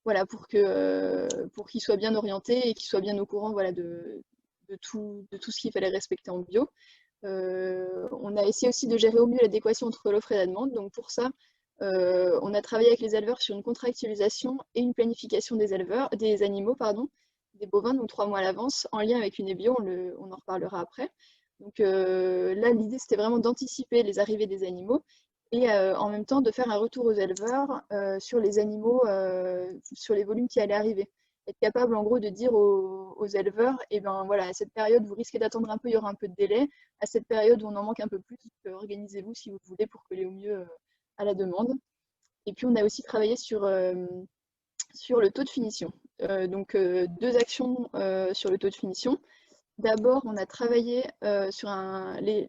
voilà, pour qu'ils soient bien orientés et qu'ils soient bien au courant, voilà, de tout ce qu'il fallait respecter en bio. On a essayé aussi de gérer au mieux l'adéquation entre l'offre et la demande. Donc pour ça, on a travaillé avec les éleveurs sur une contractualisation et une planification des animaux, des bovins, donc 3 mois à l'avance, en lien avec une bio, on en reparlera après. Donc là, l'idée, c'était vraiment d'anticiper les arrivées des animaux et en même temps de faire un retour aux éleveurs sur les animaux, sur les volumes qui allaient arriver. Être capable, en gros, de dire aux éleveurs, eh ben voilà, à cette période, vous risquez d'attendre un peu, il y aura un peu de délai. À cette période où on en manque un peu plus, organisez-vous si vous voulez pour coller au mieux à la demande. Et puis, on a aussi travaillé sur le taux de finition. Donc, 2 actions sur le taux de finition. D'abord, on a travaillé sur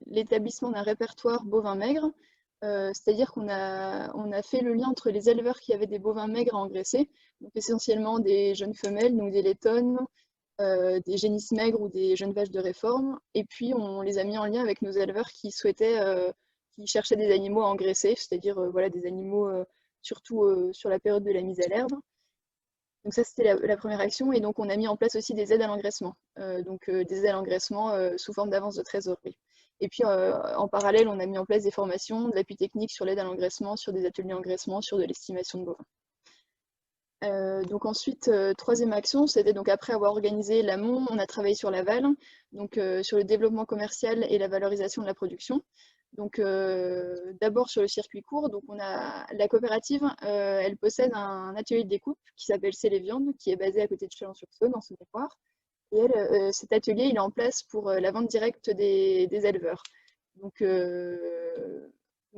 l'établissement d'un répertoire bovin maigre, c'est-à-dire qu'on a fait le lien entre les éleveurs qui avaient des bovins maigres à engraisser, donc essentiellement des jeunes femelles, donc des laitonnes, des génisses maigres ou des jeunes vaches de réforme, et puis on les a mis en lien avec nos éleveurs qui cherchaient des animaux à engraisser, c'est-à-dire voilà, des animaux surtout sur la période de la mise à l'herbe. Donc ça, c'était la première action. Et donc, on a mis en place aussi des aides à l'engraissement. Des aides à l'engraissement sous forme d'avance de trésorerie. Et puis en parallèle, on a mis en place des formations, de l'appui technique sur l'aide à l'engraissement, sur des ateliers engraissement, sur de l'estimation de bovins. Donc ensuite, troisième action, c'était donc après avoir organisé l'amont, on a travaillé sur l'aval, donc sur le développement commercial et la valorisation de la production. Donc d'abord sur le circuit court, donc on a la coopérative, elle possède un atelier de découpe qui s'appelle C'est les Viandes, qui est basé à côté de Chalon-sur-Saône, en Saône-et-Loire. Et cet atelier, il est en place pour la vente directe des éleveurs. Donc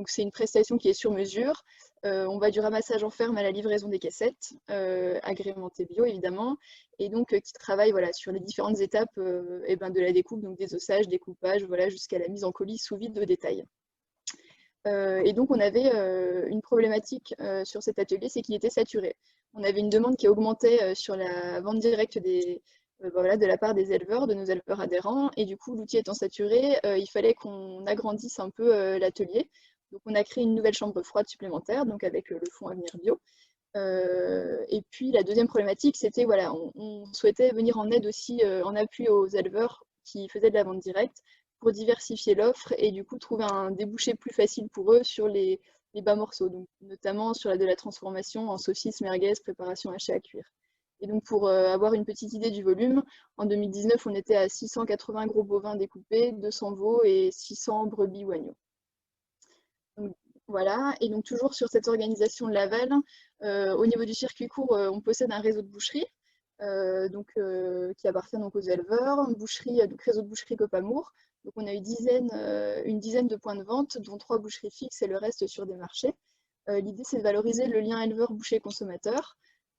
c'est une prestation qui est sur mesure. On va du ramassage en ferme à la livraison des caissettes, agrémentées bio évidemment, et donc qui travaille voilà, sur les différentes étapes de la découpe, donc désossage, découpage, voilà, jusqu'à la mise en colis sous vide de détail. Et donc on avait une problématique sur cet atelier, c'est qu'il était saturé. On avait une demande qui augmentait sur la vente directe de la part des éleveurs, de nos éleveurs adhérents, et du coup l'outil étant saturé, il fallait qu'on agrandisse un peu l'atelier. Donc on a créé une nouvelle chambre froide supplémentaire, donc avec le fonds Avenir Bio. Et puis la deuxième problématique, c'était voilà, on souhaitait venir en aide aussi, en appui aux éleveurs qui faisaient de la vente directe pour diversifier l'offre et du coup trouver un débouché plus facile pour eux sur les bas morceaux, donc notamment sur de la transformation en saucisses, merguez, préparation hachée à cuire. Et donc pour avoir une petite idée du volume, en 2019, on était à 680 gros bovins découpés, 200 veaux et 600 brebis ou agneaux. Donc, voilà, et donc toujours sur cette organisation de l'aval, au niveau du circuit court, on possède un réseau de boucheries qui appartient donc aux éleveurs, réseau de boucherie Copamour. Donc on a une dizaine de points de vente, dont 3 boucheries fixes et le reste sur des marchés. L'idée, c'est de valoriser le lien éleveur-boucher-consommateur.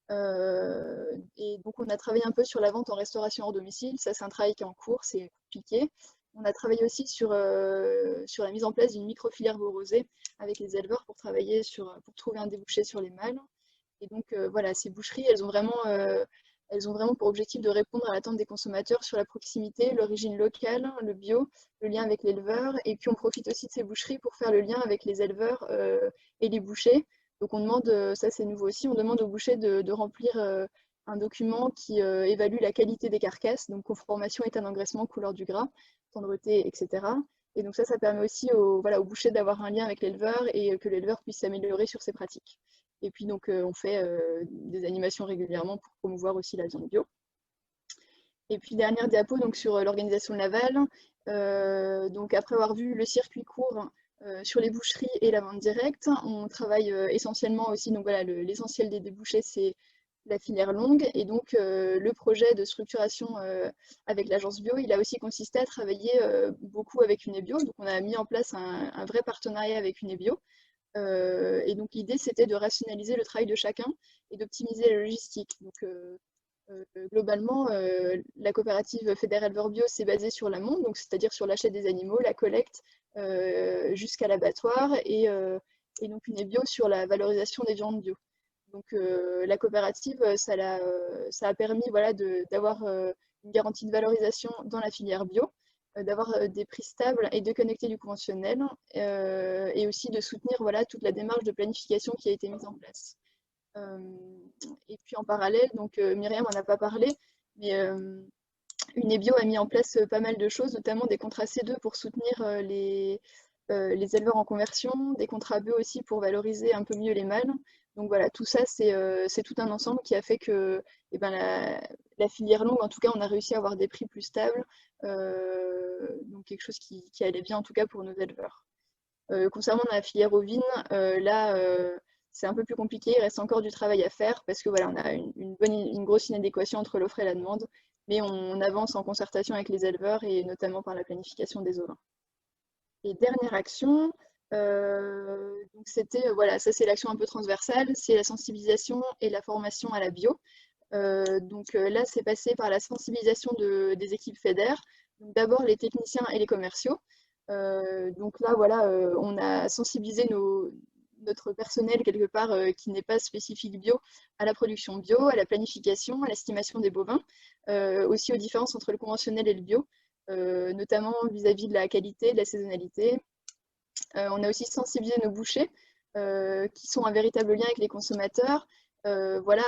Et donc on a travaillé un peu sur la vente en restauration hors domicile, ça c'est un travail qui est en cours, c'est compliqué. On a travaillé aussi sur la mise en place d'une micro-filière veau rosé avec les éleveurs pour trouver un débouché sur les mâles. Et donc voilà, ces boucheries, elles ont vraiment pour objectif de répondre à l'attente des consommateurs sur la proximité, l'origine locale, le bio, le lien avec l'éleveur. Et puis on profite aussi de ces boucheries pour faire le lien avec les éleveurs et les bouchers. Donc on demande, ça c'est nouveau aussi, on demande aux bouchers de remplir un document qui évalue la qualité des carcasses, donc conformation, état d'engraissement, couleur du gras, tendreté, etc. Et donc ça permet aussi aux bouchers d'avoir un lien avec l'éleveur et que l'éleveur puisse s'améliorer sur ses pratiques. Et puis donc on fait des animations régulièrement pour promouvoir aussi la viande bio. Et puis dernière diapo donc, sur l'organisation de l'aval. Donc après avoir vu le circuit court sur les boucheries et la vente directe, on travaille essentiellement aussi, donc voilà, l'essentiel des débouchés, c'est la filière longue. Et donc le projet de structuration avec l'agence bio, il a aussi consisté à travailler beaucoup avec Unebio. Donc on a mis en place un vrai partenariat avec Unebio. Et donc l'idée, c'était de rationaliser le travail de chacun et d'optimiser la logistique. Donc globalement, la coopérative Fédère Éleveur Bio s'est basée sur l'amont, donc c'est-à-dire sur l'achat des animaux, la collecte jusqu'à l'abattoir, et donc Unebio sur la valorisation des viandes bio. Donc la coopérative, ça a permis voilà, d'avoir une garantie de valorisation dans la filière bio, d'avoir des prix stables et de connecter du conventionnel, et aussi de soutenir voilà, toute la démarche de planification qui a été mise en place. Et puis en parallèle, donc Myriam en a pas parlé, mais Unebio a mis en place pas mal de choses, notamment des contrats C2 pour soutenir les éleveurs en conversion, des contrats BE aussi pour valoriser un peu mieux les mâles. Donc voilà, tout ça, c'est tout un ensemble qui a fait que la filière longue, en tout cas, on a réussi à avoir des prix plus stables, donc quelque chose qui allait bien en tout cas pour nos éleveurs. Concernant la filière ovine, c'est un peu plus compliqué, il reste encore du travail à faire parce que voilà, on a une grosse inadéquation entre l'offre et la demande, mais on avance en concertation avec les éleveurs et notamment par la planification des ovins. Et dernière action, donc c'était, voilà, ça c'est l'action un peu transversale, c'est la sensibilisation et la formation à la bio. Donc là, c'est passé par la sensibilisation des équipes FEDER, d'abord les techniciens et les commerciaux. Donc là, voilà, on a sensibilisé notre personnel quelque part qui n'est pas spécifique bio à la production bio, à la planification, à l'estimation des bovins, aussi aux différences entre le conventionnel et le bio, notamment vis-à-vis de la qualité, de la saisonnalité. On a aussi sensibilisé nos bouchers qui sont un véritable lien avec les consommateurs. Voilà,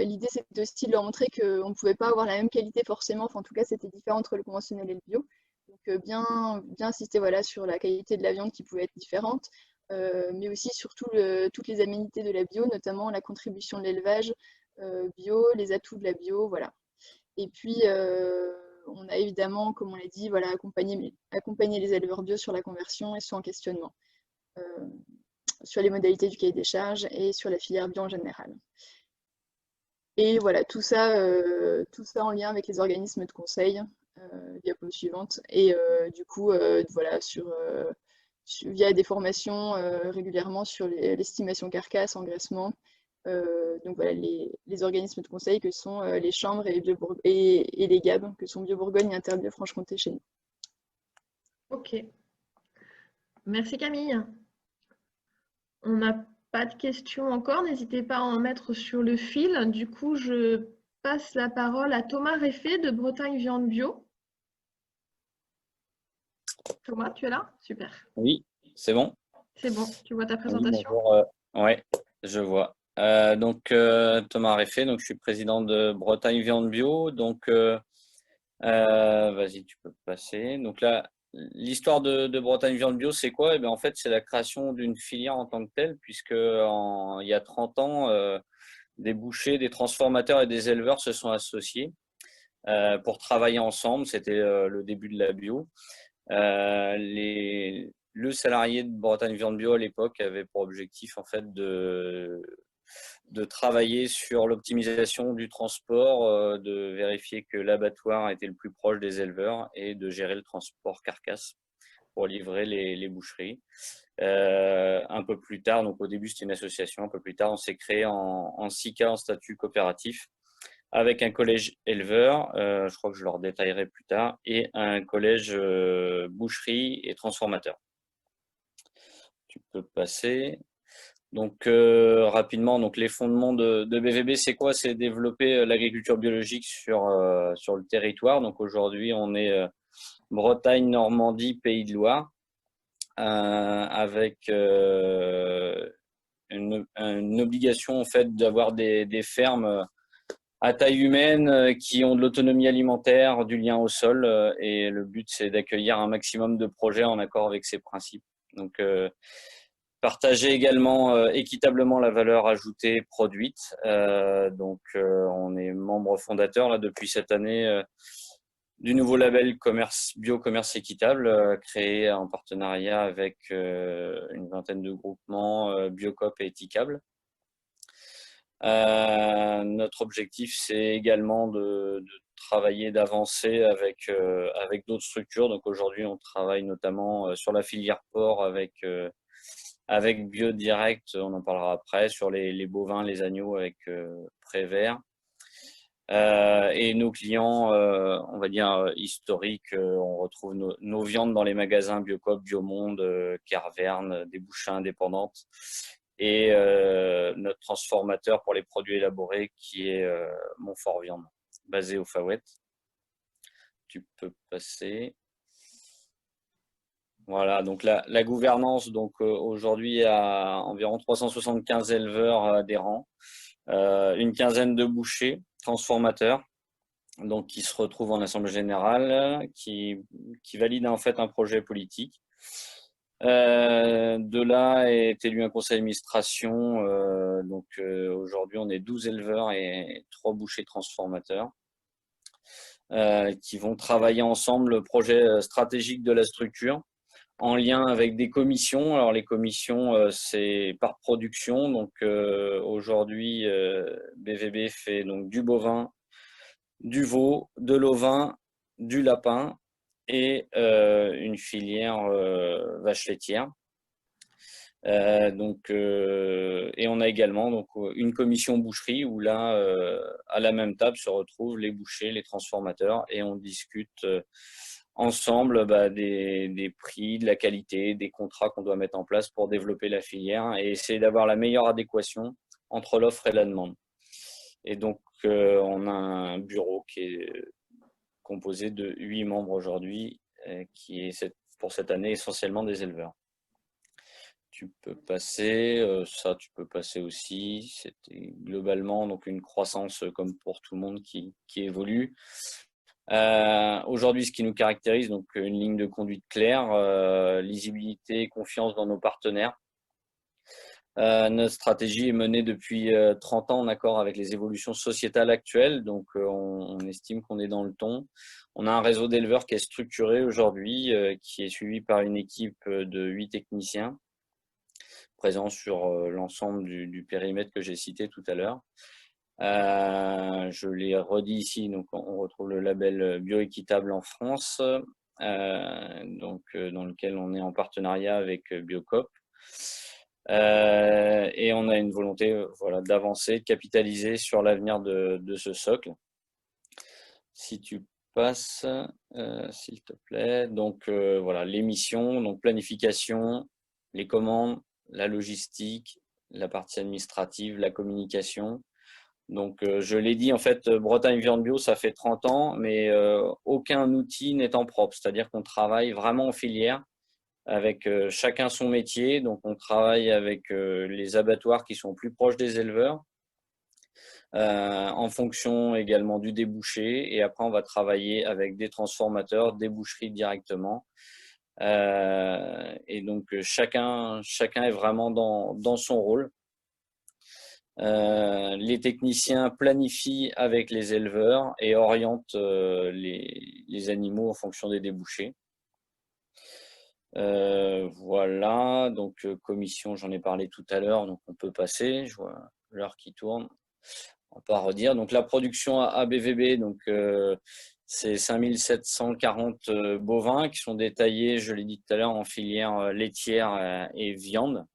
l'idée c'était aussi de leur montrer qu'on ne pouvait pas avoir la même qualité forcément, enfin en tout cas c'était différent entre le conventionnel et le bio. Donc Donc, bien insister voilà, sur la qualité de la viande qui pouvait être différente, mais aussi sur toutes les aménités de la bio, notamment la contribution de l'élevage bio, les atouts de la bio, voilà. Et puis, on a évidemment, comme on l'a dit, voilà, accompagner les éleveurs bio sur la conversion et son questionnement, sur les modalités du cahier des charges et sur la filière bio en général. Et voilà, tout ça en lien avec les organismes de conseil, diapo suivante. Et du coup, voilà, via des formations régulièrement sur l'estimation carcasse, engraissement. Donc voilà, les organismes de conseil que sont les chambres et les GAB, que sont Bio-Bourgogne et Interbio-Franche-Comté chez nous. Ok. Merci Camille. On n'a pas de questions encore. N'hésitez pas à en mettre sur le fil. Du coup, je passe la parole à Thomas Réfé de Bretagne Viande Bio. Thomas, tu es là? Super. Oui, c'est bon. C'est bon, tu vois ta Oui, présentation. bonjour. Ouais, je vois. Thomas Réfé, donc je suis président de Bretagne Viande Bio. Donc, vas-y, tu peux passer. Donc là, l'histoire de Bretagne Viande Bio, c'est quoi? Eh bien, en fait, c'est la création d'une filière en tant que telle, puisque il y a 30 ans, des bouchers, des transformateurs et des éleveurs se sont associés pour travailler ensemble. C'était le début de la bio. Le salarié de Bretagne Viande Bio à l'époque avait pour objectif en fait de travailler sur l'optimisation du transport, de vérifier que l'abattoir était le plus proche des éleveurs et de gérer le transport carcasse pour livrer les boucheries. Un peu plus tard, donc au début c'était une association, un peu plus tard on s'est créé en SICA, en statut coopératif, avec un collège éleveur, je crois que je leur détaillerai plus tard, et un collège boucherie et transformateur. Tu peux passer. Donc rapidement, donc les fondements de BVB, c'est quoi? C'est développer l'agriculture biologique sur le territoire. Donc aujourd'hui, on est Bretagne, Normandie, Pays de Loire, avec une obligation en fait d'avoir des fermes à taille humaine qui ont de l'autonomie alimentaire, du lien au sol, et le but c'est d'accueillir un maximum de projets en accord avec ces principes. Donc partager également équitablement la valeur ajoutée produite. On est membre fondateur là depuis cette année du nouveau label Bio Commerce Équitable, créé en partenariat avec une vingtaine de groupements Biocoop et Éthicable. Notre objectif, c'est également de travailler, d'avancer avec d'autres structures. Donc aujourd'hui, on travaille notamment sur la filière porc avec BioDirect, on en parlera après, sur les bovins, les agneaux avec Prévert. Et nos clients, on va dire historiques, on retrouve nos viandes dans les magasins Biocoop, Biomonde, Carverne, des boucheries indépendantes. Et notre transformateur pour les produits élaborés qui est Montfort Viande, basé au Faouët. Tu peux passer. Voilà, donc la gouvernance, donc aujourd'hui, il y a environ 375 éleveurs adhérents, une quinzaine de bouchers, transformateurs, donc qui se retrouvent en assemblée générale, qui valident en fait un projet politique. De là est élu un conseil d'administration. Aujourd'hui, on est 12 éleveurs et 3 bouchers transformateurs qui vont travailler ensemble le projet stratégique de la structure en lien avec des commissions. Alors les commissions, c'est par production. Donc aujourd'hui, BVB fait donc du bovin, du veau, de l'ovin, du lapin et une filière vache laitière. Et on a également donc une commission boucherie où là, à la même table se retrouvent les bouchers, les transformateurs et on discute ensemble des prix, de la qualité, des contrats qu'on doit mettre en place pour développer la filière et essayer d'avoir la meilleure adéquation entre l'offre et la demande. Et donc, on a un bureau qui est composé de 8 membres aujourd'hui, qui est pour cette année essentiellement des éleveurs. Tu peux passer, ça tu peux passer aussi. C'était globalement donc une croissance comme pour tout le monde qui évolue, Aujourd'hui, ce qui nous caractérise, donc une ligne de conduite claire, lisibilité, confiance dans nos partenaires. Notre stratégie est menée depuis 30 ans en accord avec les évolutions sociétales actuelles, donc on estime qu'on est dans le ton. On a un réseau d'éleveurs qui est structuré aujourd'hui, qui est suivi par une équipe de 8 techniciens présents sur l'ensemble du périmètre que j'ai cité tout à l'heure. Je l'ai redit ici, donc on retrouve le label bioéquitable en France, dans lequel on est en partenariat avec Biocoop. Et on a une volonté voilà, d'avancer, de capitaliser sur l'avenir de ce socle. Si tu passes, s'il te plaît. Donc voilà, les missions, donc planification, les commandes, la logistique, la partie administrative, la communication. Donc je l'ai dit, en fait, Bretagne Viande Bio, ça fait 30 ans, mais aucun outil n'étant propre. C'est-à-dire qu'on travaille vraiment en filière, avec chacun son métier. Donc on travaille avec les abattoirs qui sont plus proches des éleveurs, en fonction également du débouché, et après on va travailler avec des transformateurs, des boucheries directement, et donc chacun est vraiment dans son rôle. Les techniciens planifient avec les éleveurs et orientent les animaux en fonction des débouchés. Voilà, donc commission, j'en ai parlé tout à l'heure, donc on peut passer, je vois l'heure qui tourne, on va pas redire. Donc la production à ABVB, donc c'est 5740 bovins qui sont détaillés, je l'ai dit tout à l'heure, en filière laitière et viande.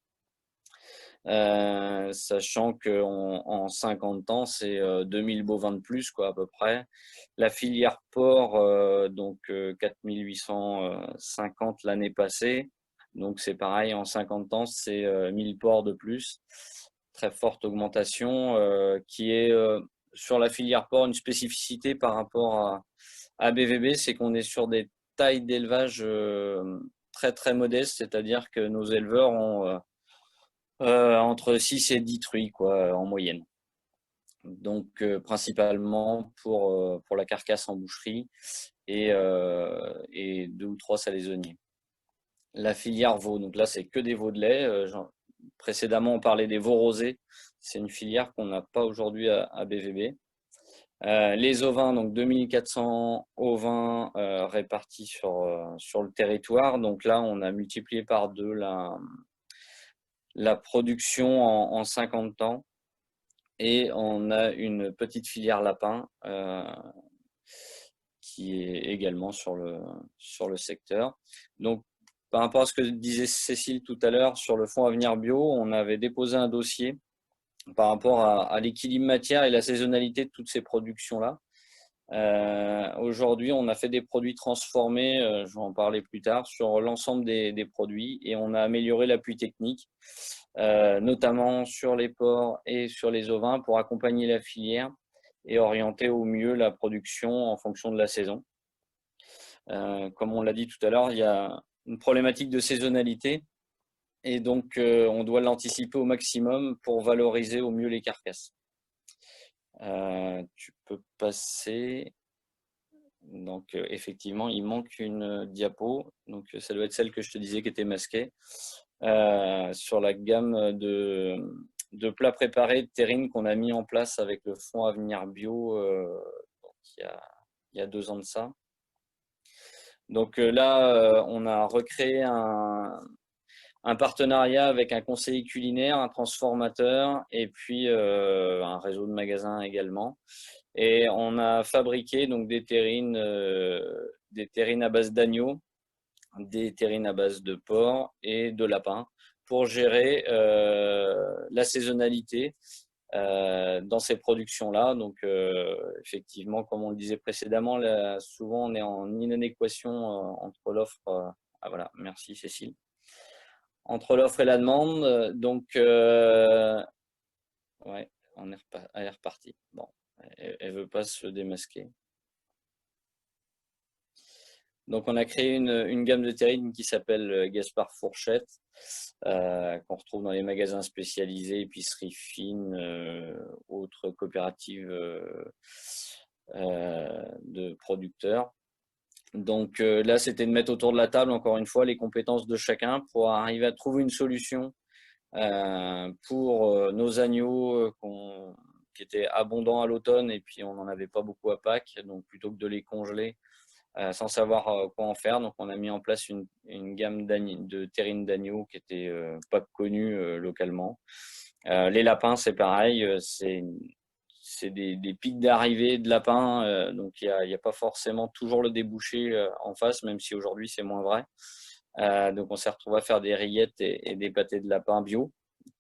Sachant qu'en 50 ans, c'est 2000 bovins de plus, quoi, à peu près. La filière porc, donc 4850 l'année passée. Donc c'est pareil, en 50 ans, c'est 1000 porcs de plus. Très forte augmentation qui est sur la filière porc une spécificité par rapport à BVB, c'est qu'on est sur des tailles d'élevage très très modestes, c'est-à-dire que nos éleveurs ont entre 6 et 10 truies, quoi, en moyenne. Donc principalement pour la carcasse en boucherie et 2 ou 3 salaisonniers. La filière veau, donc là c'est que des veaux de lait. Précédemment on parlait des veaux rosés, c'est une filière qu'on n'a pas aujourd'hui à BVB. Les ovins, donc 2400 ovins répartis sur le territoire. Donc là on a multiplié par 2 la production en 50 ans. Et on a une petite filière lapin qui est également sur le secteur. Donc, par rapport à ce que disait Cécile tout à l'heure sur le fonds Avenir Bio, on avait déposé un dossier par rapport à l'équilibre matière et la saisonnalité de toutes ces productions-là. Aujourd'hui, on a fait des produits transformés, je vais en parler plus tard, sur l'ensemble des produits, et on a amélioré l'appui technique, notamment sur les porcs et sur les ovins, pour accompagner la filière et orienter au mieux la production en fonction de la saison. Comme on l'a dit tout à l'heure, il y a une problématique de saisonnalité, et donc on doit l'anticiper au maximum pour valoriser au mieux les carcasses. Tu peux passer. Donc effectivement, il manque une diapo. Donc ça doit être celle que je te disais qui était masquée. Sur la gamme de plats préparés de terrine qu'on a mis en place avec le fonds Avenir Bio il y a 2 ans de ça. Donc là, on a recréé un partenariat avec un conseiller culinaire, un transformateur et puis un réseau de magasins également. Et on a fabriqué donc des terrines à base d'agneau, des terrines à base de porc et de lapin pour gérer la saisonnalité dans ces productions-là. Donc effectivement, comme on le disait précédemment, là, souvent on est en inadéquation entre l'offre. Ah voilà, merci Cécile. Entre l'offre et la demande, donc ouais, elle est repartie. Bon, elle veut pas se démasquer. Donc on a créé une gamme de terrines qui s'appelle Gaspard Fourchette, qu'on retrouve dans les magasins spécialisés, épiceries fines, autres coopératives de producteurs. Donc là, c'était de mettre autour de la table, encore une fois, les compétences de chacun pour arriver à trouver une solution pour nos agneaux qui étaient abondants à l'automne et puis on n'en avait pas beaucoup à Pâques. Donc plutôt que de les congeler sans savoir quoi en faire, donc on a mis en place une gamme de terrines d'agneaux qui était pas connue localement. Les lapins, c'est pareil, c'est des pics d'arrivée de lapins, donc il n'y a pas forcément toujours le débouché en face, même si aujourd'hui c'est moins vrai. Donc on s'est retrouvé à faire des rillettes et des pâtés de lapin bio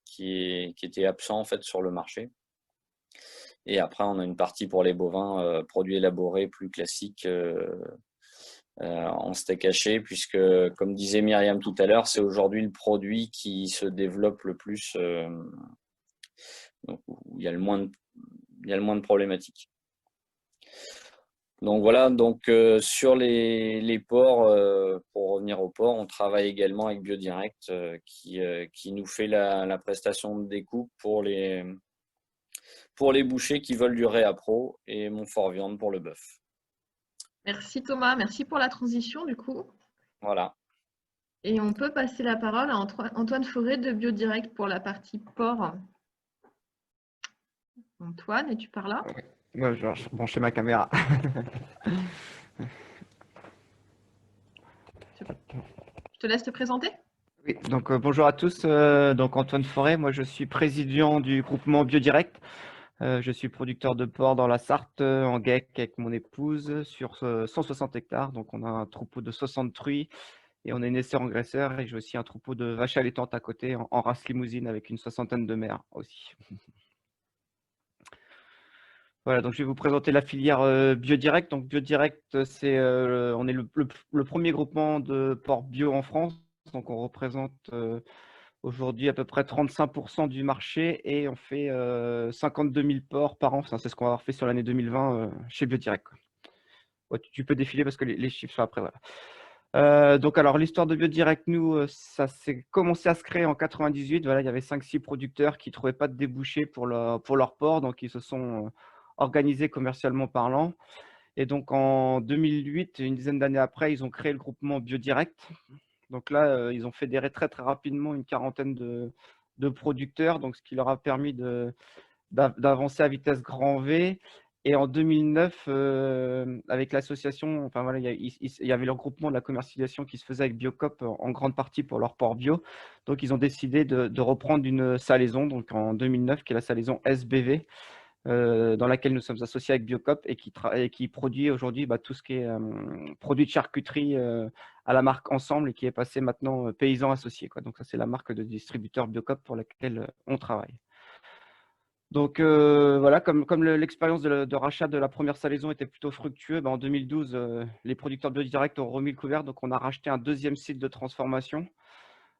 qui étaient absents en fait sur le marché. Et après on a une partie pour les bovins, produits élaborés plus classiques en steak haché, puisque comme disait Myriam tout à l'heure, c'est aujourd'hui le produit qui se développe le plus, donc où il y a le moins de problématiques. Donc voilà, donc sur les porcs, pour revenir aux porcs, on travaille également avec Biodirect qui nous fait la prestation de découpe pour les bouchers qui veulent du réapro et Montfort Viande pour le bœuf. Merci Thomas, merci pour la transition du coup. Voilà. Et on peut passer la parole à Antoine Forêt de Biodirect pour la partie porc. Antoine, es-tu par là? Oui. Moi, je vais brancher ma caméra. Je te laisse te présenter. Oui, donc bonjour à tous. Donc Antoine Forêt, moi je suis président du groupement Biodirect. Je suis producteur de porc dans la Sarthe, en GEC avec mon épouse, sur 160 hectares. Donc on a un troupeau de 60 truies et on est naisseur-engraisseur. Et j'ai aussi un troupeau de vaches allaitantes à côté, en race limousine, avec une 60aine de mères aussi. Voilà, donc je vais vous présenter la filière Biodirect. Donc Biodirect, on est le premier groupement de porc bio en France. Donc on représente aujourd'hui à peu près 35% du marché et on fait 52 000 porcs par an. Enfin, c'est ce qu'on va avoir fait sur l'année 2020 chez Biodirect. Ouais, tu peux défiler parce que les chiffres sont après. Voilà. Donc alors l'histoire de Biodirect, nous, ça s'est commencé à se créer en 98. Voilà, il y avait 5-6 producteurs qui ne trouvaient pas de débouchés pour leur porc, donc ils se sont organisés commercialement parlant. Et donc en 2008, une dizaine d'années après, ils ont créé le groupement Biodirect. Donc là, ils ont fédéré très très rapidement une quarantaine de producteurs, donc ce qui leur a permis d'avancer à vitesse grand V. Et en 2009, avec l'association, enfin voilà, il y avait le regroupement de la commercialisation qui se faisait avec Biocop en grande partie pour leur porc bio. Donc ils ont décidé de reprendre une salaison, donc en 2009, qui est la salaison SBV, dans laquelle nous sommes associés avec Biocop et qui produit aujourd'hui tout ce qui est produit de charcuterie à la marque Ensemble et qui est passé maintenant Paysans Associés, quoi. Donc ça, c'est la marque de distributeur Biocop pour laquelle on travaille. Donc voilà, comme l'expérience de rachat de la première salaison était plutôt fructueux, en 2012, les producteurs de Biodirect ont remis le couvert, donc on a racheté un deuxième site de transformation,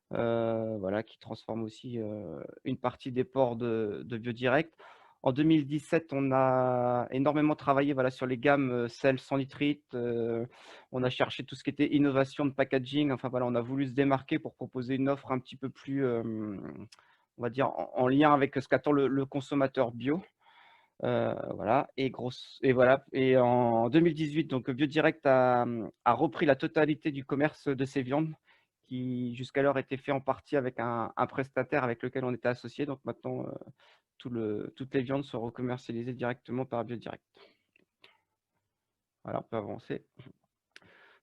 voilà, qui transforme aussi une partie des porcs de Biodirect. En 2017, on a énormément travaillé, voilà, sur les gammes sel sans nitrite. On a cherché tout ce qui était innovation de packaging. Enfin voilà, on a voulu se démarquer pour proposer une offre un petit peu plus, on va dire, en lien avec ce qu'attend le consommateur bio. Voilà, et voilà. Et en 2018, donc Biodirect a repris la totalité du commerce de ces viandes qui jusqu'alors était fait en partie avec un prestataire avec lequel on était associé. Donc maintenant, toutes les viandes sont recommercialisées directement par Biodirect. Voilà, on peut avancer.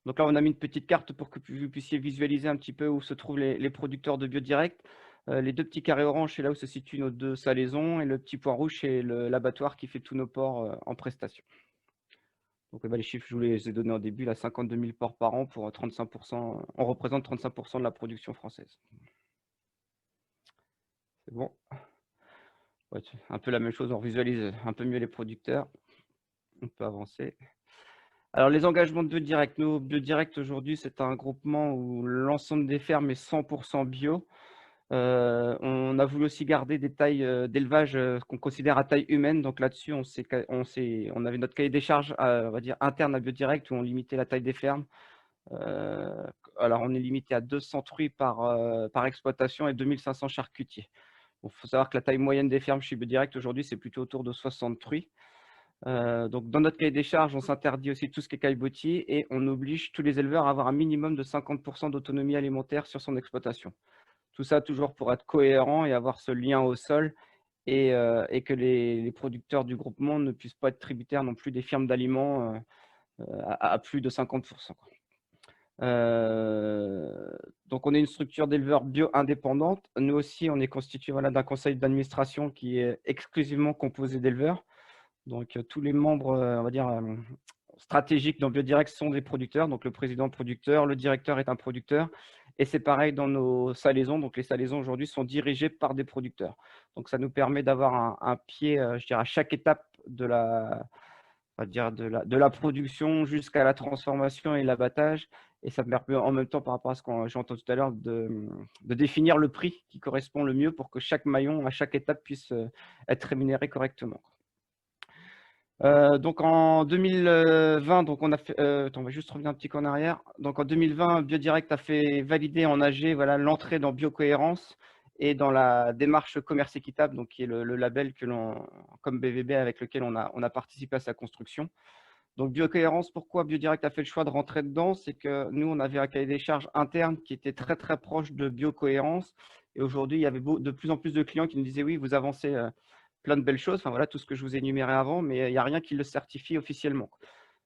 Donc là, on a mis une petite carte pour que vous puissiez visualiser un petit peu où se trouvent les producteurs de Biodirect. Les deux petits carrés orange, c'est là où se situent nos deux salaisons, et le petit point rouge, c'est l'abattoir qui fait tous nos porcs en prestation. Donc les chiffres, je vous les ai donnés au début, là, 52 000 porcs par an pour 35%. On représente 35% de la production française. C'est bon. Ouais, un peu la même chose, on visualise un peu mieux les producteurs. On peut avancer. Alors, les engagements de Biodirect. Nous, Biodirect, aujourd'hui, c'est un groupement où l'ensemble des fermes est 100% bio. On a voulu aussi garder des tailles d'élevage qu'on considère à taille humaine. Donc là-dessus, on avait notre cahier des charges, on va dire, interne à Biodirect, où on limitait la taille des fermes. Alors, on est limité à 200 truies par exploitation et 2500 charcutiers. Il faut savoir que la taille moyenne des fermes chez Biodirect aujourd'hui, c'est plutôt autour de 60 truies. Donc, dans notre cahier des charges, on s'interdit aussi tout ce qui est caillebotis et on oblige tous les éleveurs à avoir un minimum de 50% d'autonomie alimentaire sur son exploitation. Tout ça toujours pour être cohérent et avoir ce lien au sol et que les producteurs du groupement ne puissent pas être tributaires non plus des firmes d'aliments à plus de 50%. Donc, on est une structure d'éleveurs bio indépendante. Nous aussi, on est constitué d'un conseil d'administration qui est exclusivement composé d'éleveurs. Donc, tous les membres, on va dire, stratégiques dans Biodirect sont des producteurs. Donc, le président producteur, le directeur est un producteur. Et c'est pareil dans nos salaisons. Donc, les salaisons aujourd'hui sont dirigées par des producteurs. Donc, ça nous permet d'avoir un pied, je dirais, à chaque étape de la production jusqu'à la transformation et l'abattage. Et ça me permet en même temps, par rapport à ce que j'ai entendu tout à l'heure, de définir le prix qui correspond le mieux pour que chaque maillon, à chaque étape, puisse être rémunéré correctement. Donc en 2020, donc on a fait, on va juste revenir un petit peu en arrière. Donc en 2020, Biodirect a fait valider en AG l'entrée dans Biocohérence et dans la démarche commerce équitable, donc qui est le label que comme BVB avec lequel on a participé à sa construction. Donc Biocohérence, pourquoi Biodirect a fait le choix de rentrer dedans? C'est que nous, on avait un cahier des charges interne qui était très très proche de Biocohérence. Et aujourd'hui, il y avait de plus en plus de clients qui nous disaient oui, vous avancez plein de belles choses, enfin voilà tout ce que je vous ai énuméré avant, mais il n'y a rien qui le certifie officiellement.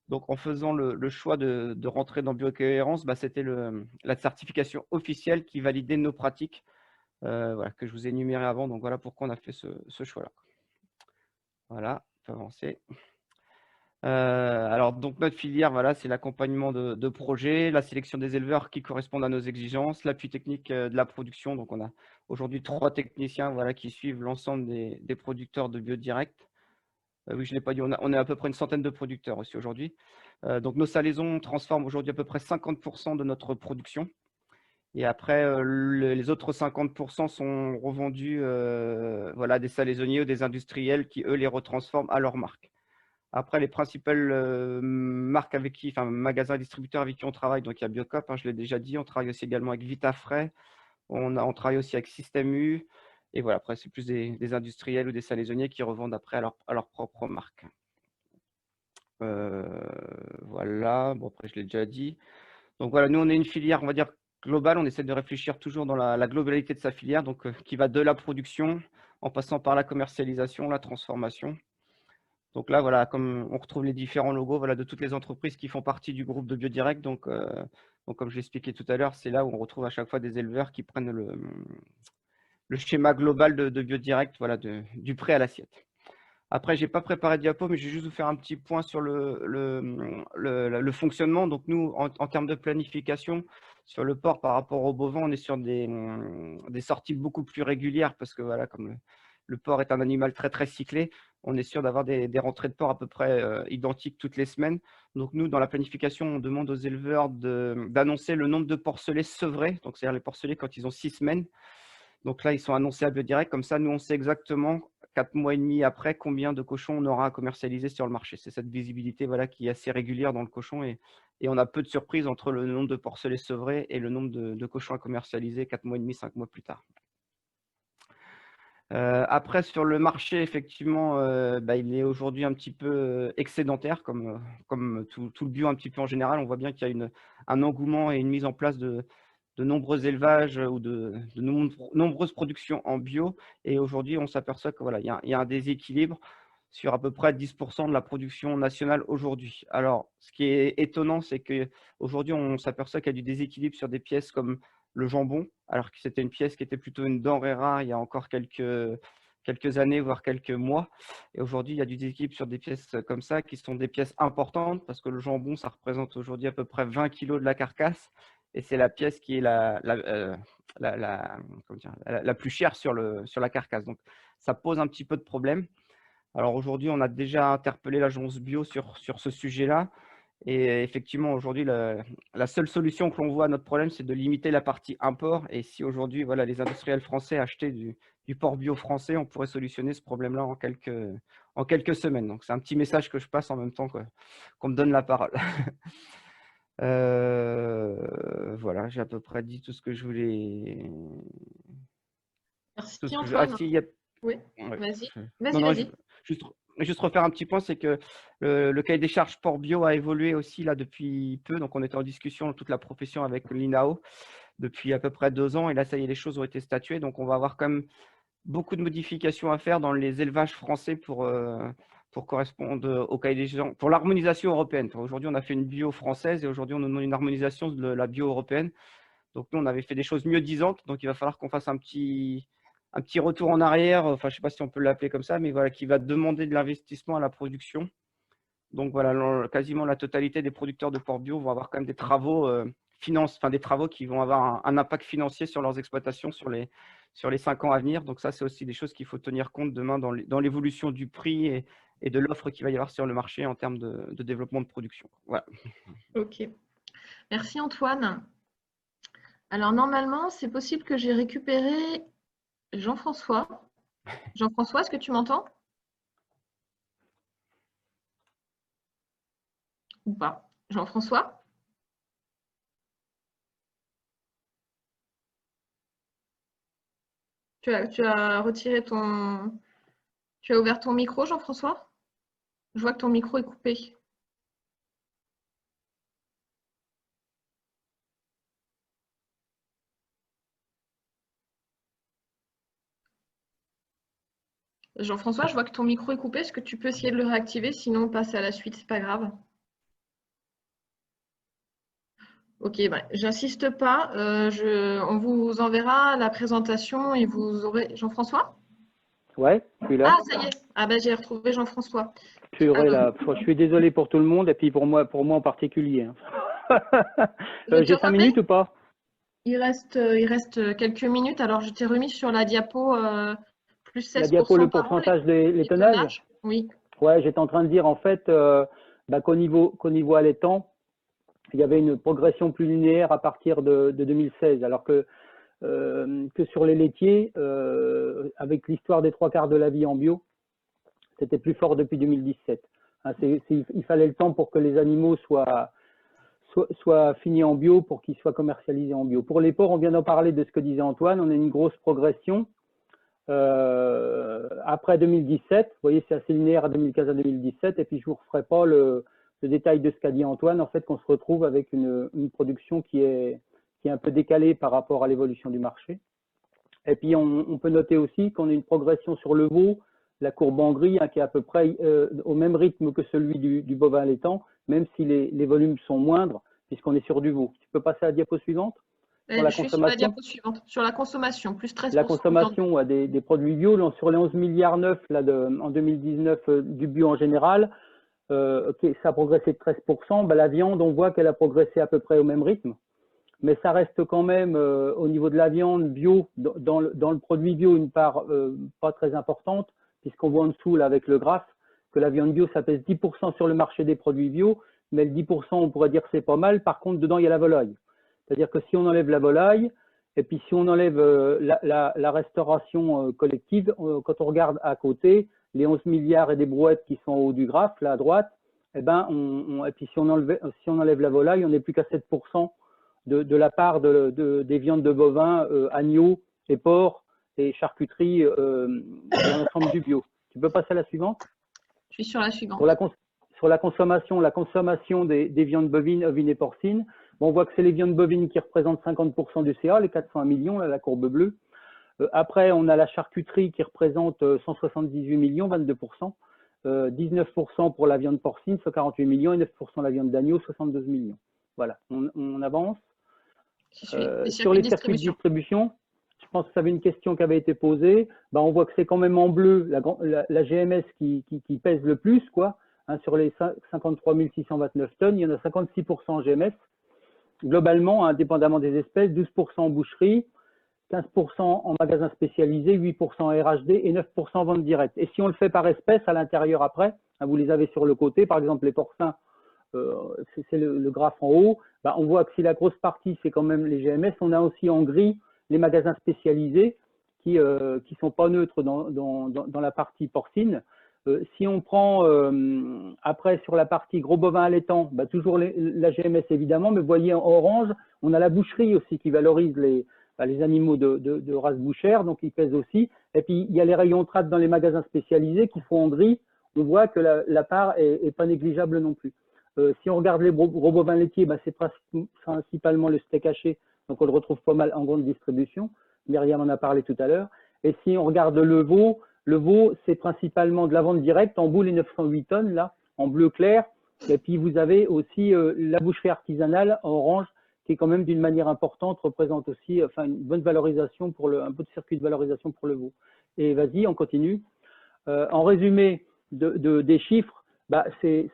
Donc en faisant le choix de rentrer dans Biocohérence, c'était la certification officielle qui validait nos pratiques que je vous ai énumérées avant. Donc voilà pourquoi on a fait ce choix-là. Voilà, on peut avancer. Alors donc notre filière, voilà, c'est l'accompagnement de projets, la sélection des éleveurs qui correspondent à nos exigences, l'appui technique de la production. Donc on a aujourd'hui 3 techniciens, voilà, qui suivent l'ensemble des producteurs de Biodirect. Oui, je ne l'ai pas dit, on est à peu près une centaine de producteurs aussi aujourd'hui. Donc nos salaisons transforment aujourd'hui à peu près 50% de notre production. Et après, les autres 50% sont revendus voilà, des salaisonniers ou des industriels qui, eux, les retransforment à leur marque. Après, les principales marques avec qui, enfin, magasins et distributeurs avec qui on travaille, donc il y a Biocop, je l'ai déjà dit, on travaille aussi également avec Vitafrais, on travaille aussi avec Système U, et voilà, après, c'est plus des industriels ou des salaisonniers qui revendent après à leur propre marque. Voilà, bon, après, je l'ai déjà dit. Donc voilà, nous, on est une filière, on va dire, globale, on essaie de réfléchir toujours dans la globalité de sa filière, donc qui va de la production, en passant par la commercialisation, la transformation. Donc là, voilà, comme on retrouve les différents logos voilà, de toutes les entreprises qui font partie du groupe de Biodirect. Donc comme je l'expliquais tout à l'heure, c'est là où on retrouve à chaque fois des éleveurs qui prennent le schéma global de Biodirect, voilà, du prêt à l'assiette. Après, je n'ai pas préparé de diapo, mais je vais juste vous faire un petit point sur le fonctionnement. Donc nous, en termes de planification, sur le porc par rapport au bovin, on est sur des sorties beaucoup plus régulières parce que voilà, comme le porc est un animal très très cyclé, on est sûr d'avoir des rentrées de porc à peu près identiques toutes les semaines. Donc nous, dans la planification, on demande aux éleveurs d'annoncer le nombre de porcelets sevrés, donc c'est-à-dire les porcelets quand ils ont 6 semaines. Donc là, ils sont annoncés à Biodirect, comme ça, nous, on sait exactement 4 mois et demi après combien de cochons on aura à commercialiser sur le marché. C'est cette visibilité voilà, qui est assez régulière dans le cochon et on a peu de surprises entre le nombre de porcelets sevrés et le nombre de cochons à commercialiser 4 mois et demi, 5 mois plus tard. Après, sur le marché, effectivement, il est aujourd'hui un petit peu excédentaire, comme tout le bio un petit peu en général. On voit bien qu'il y a un engouement et une mise en place de nombreux élevages ou de nombreuses productions en bio. Et aujourd'hui, on s'aperçoit que voilà, il y a un déséquilibre sur à peu près 10% de la production nationale aujourd'hui. Alors, ce qui est étonnant, c'est qu'aujourd'hui, on s'aperçoit qu'il y a du déséquilibre sur des pièces comme le jambon, alors que c'était une pièce qui était plutôt une denrée rare il y a encore quelques années, voire quelques mois. Et aujourd'hui, il y a du déséquilibre sur des pièces comme ça, qui sont des pièces importantes, parce que le jambon, ça représente aujourd'hui à peu près 20 kg de la carcasse, et c'est la pièce qui est la plus chère sur la carcasse. Donc, ça pose un petit peu de problème. Alors aujourd'hui, on a déjà interpellé l'agence bio sur ce sujet-là. Et effectivement, aujourd'hui, la seule solution que l'on voit à notre problème, c'est de limiter la partie import. Et si aujourd'hui, voilà, les industriels français achetaient du porc bio français, on pourrait solutionner ce problème-là en quelques semaines. Donc, c'est un petit message que je passe en même temps qu'on me donne la parole. Voilà, j'ai à peu près dit tout ce que je voulais. Merci Antoine. Oui, vas-y. juste refaire un petit point, c'est que le cahier des charges Port Bio a évolué aussi là depuis peu. Donc, on était en discussion toute la profession avec l'INAO depuis à peu près 2 ans. Et là, ça y est, les choses ont été statuées. Donc, on va avoir quand même beaucoup de modifications à faire dans les élevages français pour correspondre au cahier des charges, pour l'harmonisation européenne. Aujourd'hui, on a fait une bio française et aujourd'hui, on nous demande une harmonisation de la bio européenne. Donc, nous, on avait fait des choses mieux disantes. Donc, il va falloir qu'on fasse un petit retour en arrière. Enfin, je ne sais pas si on peut l'appeler comme ça, mais voilà, qui va demander de l'investissement à la production. Donc, voilà, quasiment la totalité des producteurs de porc bio vont avoir quand même des travaux des travaux qui vont avoir un impact financier sur leurs exploitations sur les 5 ans à venir. Donc, ça, c'est aussi des choses qu'il faut tenir compte demain dans l'évolution du prix et de l'offre qu'il va y avoir sur le marché en termes de développement de production. Voilà. Ok. Merci Antoine. Alors, normalement, c'est possible que j'ai récupéré Jean-François. Jean-François, est-ce que tu m'entends? Ou pas? Jean-François? Tu as retiré ton... Tu as ouvert ton micro, Jean-François? Je vois que ton micro est coupé. Jean-François, je vois que ton micro est coupé. Est-ce que tu peux essayer de le réactiver? Sinon, on passe à la suite, c'est pas grave. Ok, j'insiste pas. On vous enverra la présentation et vous aurez... Jean-François? Ouais, je suis là. Ah, ça y est. Ah j'ai retrouvé Jean-François. Je suis désolé pour tout le monde et puis pour moi en particulier. J'ai 5 minutes ou pas? Il reste quelques minutes. Alors, je t'ai remis sur la diapo plus 16%. La diapo, le pourcentage des tonnages? Oui. Ouais, j'étais en train de dire en fait qu'au niveau allaitant, il y avait une progression plus linéaire à partir de 2016, alors que sur les laitiers, avec l'histoire des 3/4 de la vie en bio, c'était plus fort depuis 2017. Hein, il fallait le temps pour que les animaux soient finis en bio pour qu'ils soient commercialisés en bio. Pour les porcs, on vient d'en parler de ce que disait Antoine, on a une grosse progression. Après 2017, vous voyez, c'est assez linéaire à 2015 à 2017, et puis je ne vous referai pas le détail de ce qu'a dit Antoine, en fait, qu'on se retrouve avec une production qui est un peu décalée par rapport à l'évolution du marché. Et puis, on peut noter aussi qu'on a une progression sur le veau, la courbe en gris, hein, qui est à peu près au même rythme que celui du bovin allaitant, même si les volumes sont moindres, puisqu'on est sur du veau. Tu peux passer à la diapo suivante? Sur la consommation. Sur la diapo suivante, sur la consommation, plus 13%. La consommation des produits bio, sur les 11,9 milliards là, en 2019 du bio en général, ça a progressé de 13%. La viande, on voit qu'elle a progressé à peu près au même rythme. Mais ça reste quand même au niveau de la viande bio, dans le produit bio, une part pas très importante, puisqu'on voit en dessous là, avec le graphe que la viande bio, ça pèse 10% sur le marché des produits bio, mais le 10%, on pourrait dire que c'est pas mal. Par contre, dedans, il y a la volaille. C'est-à-dire que si on enlève la volaille, et puis si on enlève la restauration collective, quand on regarde à côté, les 11 milliards et des brouettes qui sont au haut du graphe, là à droite, et puis si on enlève la volaille, on n'est plus qu'à 7% de la part des viandes de bovins, agneaux et porcs et charcuteries dans l'ensemble du bio. Tu peux passer à la suivante? Je suis sur la suivante. Sur la consommation des viandes bovines, ovines et porcines, on voit que c'est les viandes bovines qui représentent 50% du CA, les 401 millions, là, la courbe bleue. Après, on a la charcuterie qui représente 178 millions, 22%. 19% pour la viande porcine, 148 millions, et 9% la viande d'agneau, 72 millions. Voilà, on avance. Sur les circuits de distribution, je pense que ça avait une question qui avait été posée. On voit que c'est quand même en bleu la GMS qui pèse le plus, quoi. Hein, sur les 53 629 tonnes, il y en a 56% en GMS. Globalement, indépendamment des espèces, 12% en boucherie, 15% en magasins spécialisés, 8% en RHD et 9% en vente directe. Et si on le fait par espèce à l'intérieur après, vous les avez sur le côté, par exemple les porcins, c'est le graphe en haut, on voit que si la grosse partie c'est quand même les GMS, on a aussi en gris les magasins spécialisés qui sont pas neutres dans la partie porcine. Si on prend après sur la partie gros bovin allaitant, toujours la GMS évidemment, mais vous voyez en orange, on a la boucherie aussi qui valorise les animaux de race bouchère, donc ils pèsent aussi. Et puis il y a les rayons trad dans les magasins spécialisés qui font en gris. on voit que la part est pas négligeable non plus. Si on regarde les gros bovins laitiers, c'est principalement le steak haché, donc on le retrouve pas mal en grande distribution. Myriam en a parlé tout à l'heure. Et si on regarde le veau, c'est principalement de la vente directe en boule et 908 tonnes, là, en bleu clair. Et puis vous avez aussi la boucherie artisanale en orange, qui est quand même d'une manière importante, représente aussi une bonne valorisation, un peu de circuit de valorisation pour le veau. Et vas-y, on continue. En résumé des chiffres, ça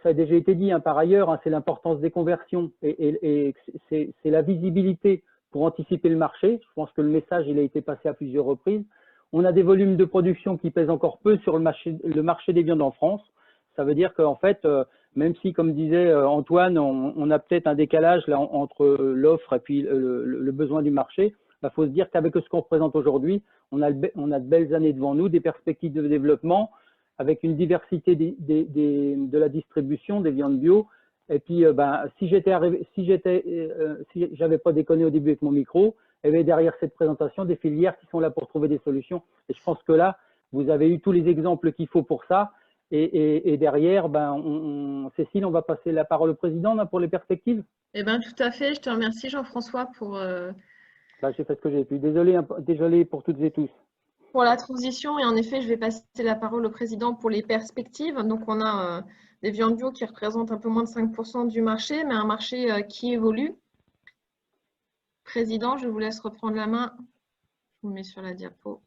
a déjà été dit par ailleurs, c'est l'importance des conversions et c'est la visibilité pour anticiper le marché. Je pense que le message il a été passé à plusieurs reprises. On a des volumes de production qui pèsent encore peu sur le marché des viandes en France. Ça veut dire qu'en fait, même si, comme disait Antoine, on a peut-être un décalage là, entre l'offre et puis le besoin du marché, faut se dire qu'avec ce qu'on représente aujourd'hui, on a de belles années devant nous, des perspectives de développement, avec une diversité de la distribution des viandes bio. Et puis, si j'avais pas déconné au début avec mon micro, et bien derrière cette présentation, des filières qui sont là pour trouver des solutions. Et je pense que là, vous avez eu tous les exemples qu'il faut pour ça. Et derrière, Cécile, on va passer la parole au président pour les perspectives. Eh bien, tout à fait. Je te remercie, Jean-François, pour… J'ai fait ce que j'ai pu. Désolé pour toutes et tous. Pour la transition, et en effet, je vais passer la parole au président pour les perspectives. Donc, on a des viandes bio qui représentent un peu moins de 5% du marché, mais un marché qui évolue. Président, je vous laisse reprendre la main. Je vous mets sur la diapo.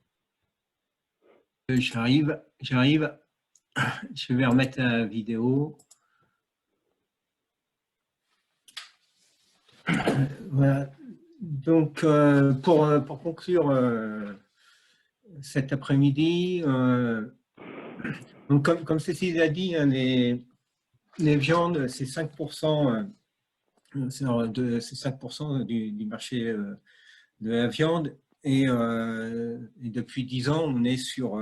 J'arrive. Je vais remettre la vidéo. Voilà. Donc, pour conclure cet après-midi, comme Cécile a dit, les viandes, c'est 5%, c'est 5% du marché de la viande. Et depuis 10 ans, on est sur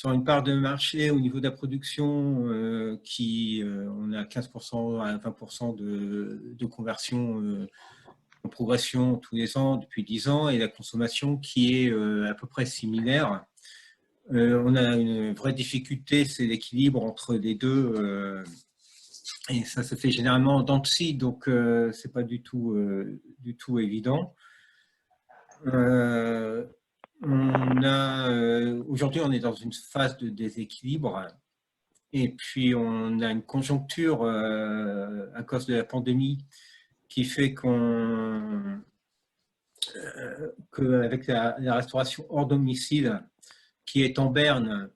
une part de marché au niveau de la production on a 15% à 20% de conversion en progression tous les ans depuis 10 ans, et la consommation qui est à peu près similaire. On a une vraie difficulté, c'est l'équilibre entre les deux, et ça se fait généralement en dents de scie, donc c'est pas du tout évident. Aujourd'hui, on est dans une phase de déséquilibre, et puis on a une conjoncture à cause de la pandémie qui fait qu'avec la restauration hors domicile qui est en berne,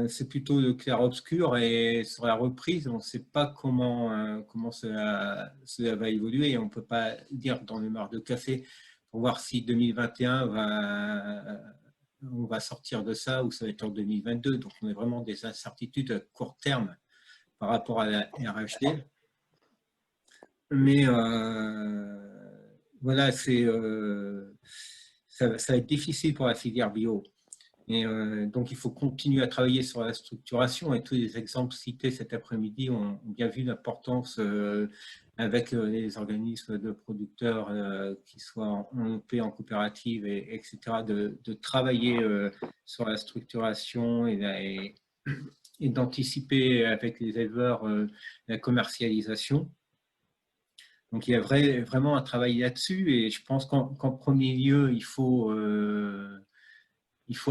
c'est plutôt le clair-obscur, et sur la reprise, on ne sait pas comment cela va évoluer, et on ne peut pas dire dans le mar de café pour voir si 2021 on va sortir de ça ou ça va être en 2022. Donc, on a vraiment des incertitudes à court terme par rapport à la RHD. Mais voilà, ça va être difficile pour la filière bio. Et donc, il faut continuer à travailler sur la structuration, et tous les exemples cités cet après-midi ont bien vu l'importance avec les organismes de producteurs, qui soient en OP, en coopérative, etc., de travailler sur la structuration et d'anticiper avec les éleveurs la commercialisation. Donc, il y a vraiment un travail là-dessus, et je pense qu'en premier lieu, il faut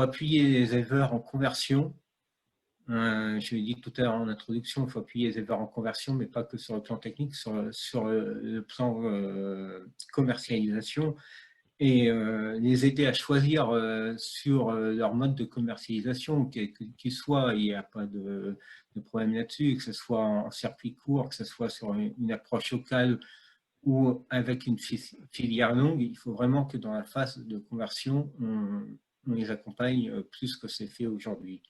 appuyer les éleveurs en conversion. Je l'ai dit tout à l'heure en introduction, il faut appuyer les éleveurs en conversion, mais pas que sur le plan technique, sur le plan commercialisation, et les aider à choisir sur leur mode de commercialisation, qu'il soit, il n'y a pas de problème là-dessus, que ce soit en circuit court, que ce soit sur une approche locale ou avec une filière longue. Il faut vraiment que dans la phase de conversion, on les accompagne plus que c'est fait aujourd'hui.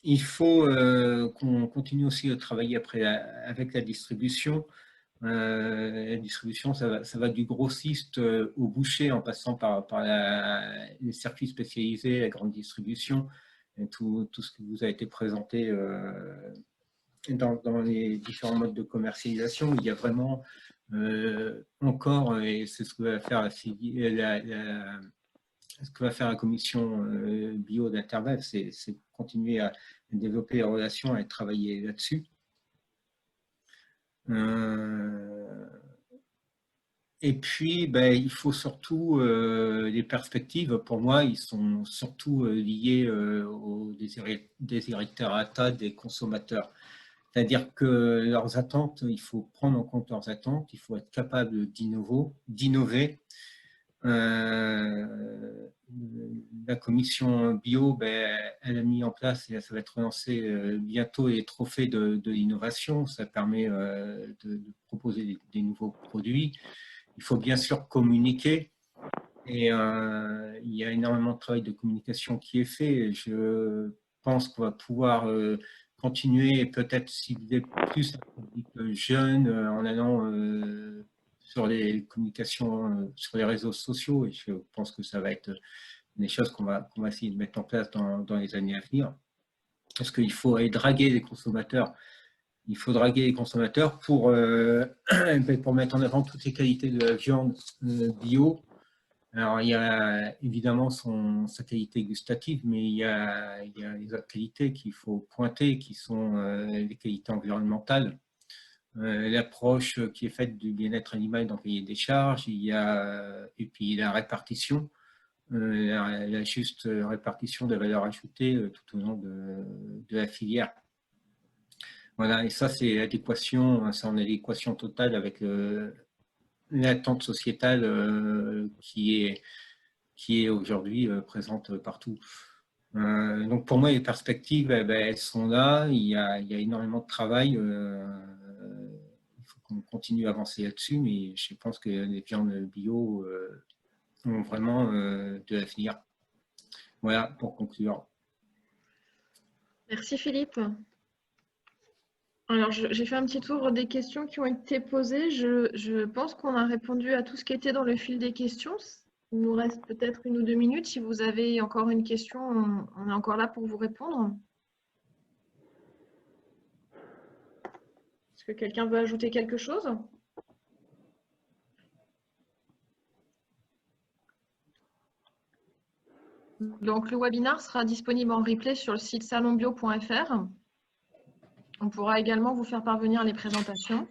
Il faut qu'on continue aussi à travailler avec la distribution. La distribution, ça va du grossiste au boucher, en passant par les circuits spécialisés, la grande distribution, et tout ce qui vous a été présenté dans les différents modes de commercialisation. Il y a vraiment encore, et c'est ce que va faire ce que va faire la commission bio d'Interbev, c'est continuer à développer les relations et travailler là-dessus. Et puis, il faut surtout, les perspectives, pour moi, ils sont surtout liés aux desiderata des consommateurs. C'est-à-dire que leurs attentes, il faut prendre en compte leurs attentes, il faut être capable d'innover. La commission bio, elle a mis en place, et ça va être relancé bientôt, les trophées de l'innovation. Ça permet de proposer des nouveaux produits. Il faut bien sûr communiquer. Et il y a énormément de travail de communication qui est fait. Je pense qu'on va pouvoir continuer et peut-être cibler plus un public jeune en allant sur les communications, sur les réseaux sociaux. Et je pense que ça va être des choses qu'on va essayer de mettre en place dans les années à venir. Parce qu'il faut aller draguer les consommateurs. Il faut draguer les consommateurs pour mettre en avant toutes les qualités de la viande bio. Alors, il y a évidemment sa qualité gustative, mais il y a les autres qualités qu'il faut pointer, qui sont les qualités environnementales. L'approche qui est faite du bien-être animal dans le cahier des charges, et puis la répartition, la juste répartition de la valeur ajoutée tout au long de la filière. Voilà, et ça, c'est l'adéquation, c'est en adéquation totale avec l'attente sociétale qui est aujourd'hui présente partout. Donc pour moi, les perspectives, elles sont là. Il y a énormément de travail. Il faut qu'on continue à avancer là-dessus, mais je pense que les viandes bio ont vraiment de l'avenir. Voilà, pour conclure. Merci Philippe. Alors, j'ai fait un petit tour des questions qui ont été posées. Je pense qu'on a répondu à tout ce qui était dans le fil des questions. Il nous reste peut-être 1 ou 2 minutes. Si vous avez encore une question, on est encore là pour vous répondre. Est-ce que quelqu'un veut ajouter quelque chose ? Donc, le webinaire sera disponible en replay sur le site salonbio.fr. On pourra également vous faire parvenir les présentations.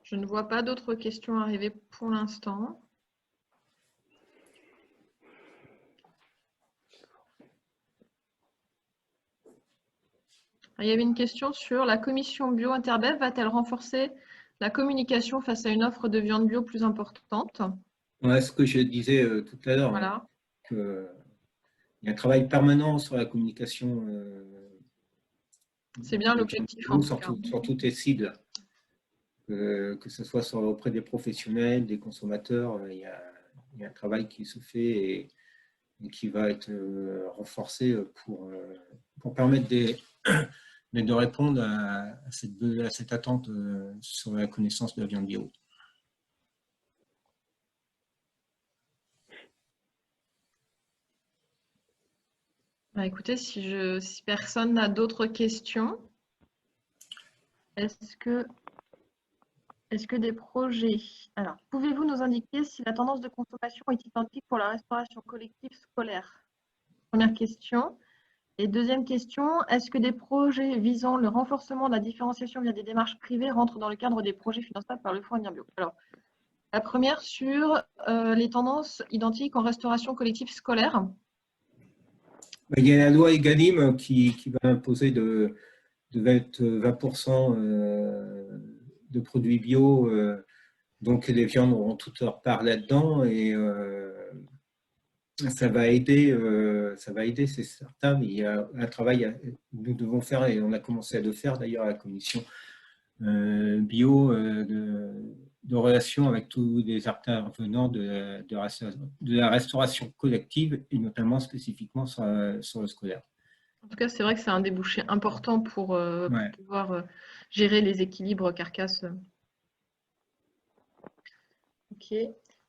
Je ne vois pas d'autres questions arriver pour l'instant. Il y avait une question sur la commission bio Interbev va-t-elle renforcer la communication face à une offre de viande bio plus importante? Ouais, ce que je disais tout à l'heure, voilà. Il y a un travail permanent sur la communication. C'est bien l'objectif. Sur toutes les cibles, que ce soit auprès des professionnels, des consommateurs, il y a un travail qui se fait et qui va être renforcé pour permettre de répondre à cette attente sur la connaissance de la viande bio. Écoutez, si personne n'a d'autres questions, est-ce que des projets... Alors, pouvez-vous nous indiquer si la tendance de consommation est identique pour la restauration collective scolaire? Première question. Et deuxième question, est-ce que des projets visant le renforcement de la différenciation via des démarches privées rentrent dans le cadre des projets finançables par le Fonds Avenir Bio? Alors, la première sur les tendances identiques en restauration collective scolaire. Il y a la loi Egalim qui va imposer de 20% de produits bio, donc les viandes auront toute leur part là-dedans et ça va aider, c'est certain, mais il y a un travail que nous devons faire et on a commencé à le faire d'ailleurs à la commission bio de relation avec tous les intervenants de la restauration collective et notamment spécifiquement sur le scolaire. En tout cas, c'est vrai que c'est un débouché important pour pouvoir gérer les équilibres carcasses. Ok.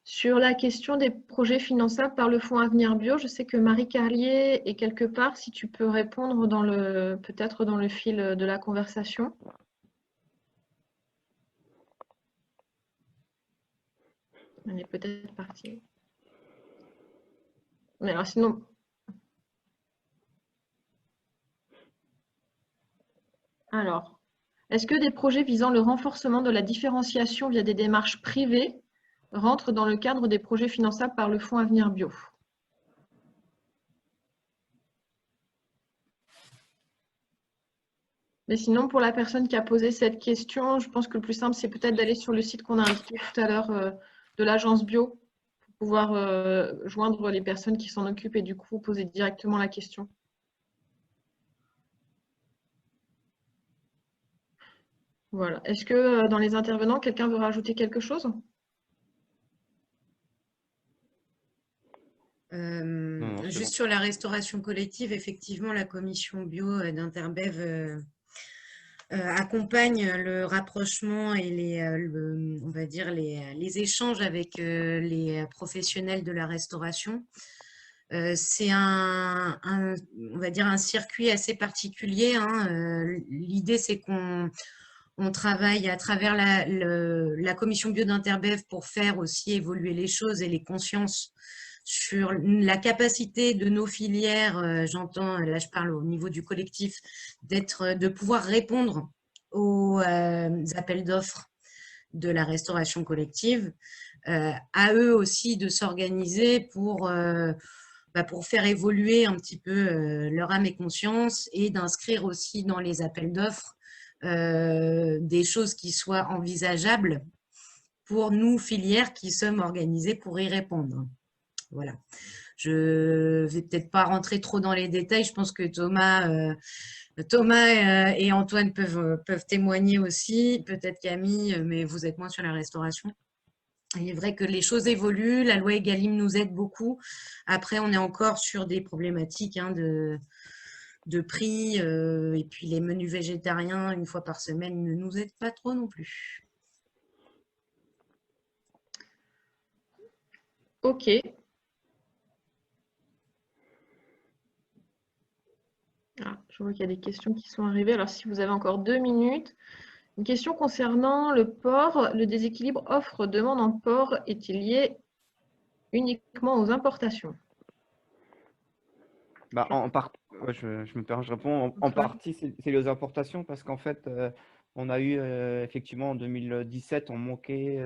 Sur la question des projets finançables par le Fonds Avenir Bio, je sais que Marie Carlier est quelque part, si tu peux répondre peut-être dans le fil de la conversation. Elle est peut-être partie. Mais alors sinon... Alors, est-ce que des projets visant le renforcement de la différenciation via des démarches privées rentrent dans le cadre des projets finançables par le Fonds Avenir Bio? Mais sinon, pour la personne qui a posé cette question, je pense que le plus simple, c'est peut-être d'aller sur le site qu'on a indiqué tout à l'heure de l'agence bio pour pouvoir joindre les personnes qui s'en occupent et du coup poser directement la question. Voilà. Est-ce que dans les intervenants, quelqu'un veut rajouter quelque chose? Juste sur la restauration collective, effectivement, la commission bio d'Interbev accompagne le rapprochement et on va dire les échanges avec les professionnels de la restauration. C'est on va dire un circuit assez particulier, hein. L'idée, c'est qu'on travaille à travers la commission bio d'Interbev pour faire aussi évoluer les choses et les consciences sur la capacité de nos filières, j'entends, là je parle au niveau du collectif, de pouvoir répondre aux appels d'offres de la restauration collective, à eux aussi de s'organiser pour faire évoluer un petit peu leur âme et conscience et d'inscrire aussi dans les appels d'offres des choses qui soient envisageables pour nous, filières, qui sommes organisées pour y répondre. Voilà. Je ne vais peut-être pas rentrer trop dans les détails. Je pense que Thomas et Antoine peuvent témoigner aussi, peut-être Camille, mais vous êtes moins sur la restauration. Il est vrai que les choses évoluent, la loi Egalim nous aide beaucoup. Après, on est encore sur des problématiques de prix, et puis les menus végétariens, une fois par semaine, ne nous aident pas trop non plus. Ok. Ah, je vois qu'il y a des questions qui sont arrivées. Alors, si vous avez encore 2 minutes, une question concernant le porc. Le déséquilibre offre-demande en porc est-il lié uniquement aux importations? Bah, ouais, je me permets, je réponds. En partie, c'est les importations parce qu'en fait, on a eu effectivement en 2017, on manquait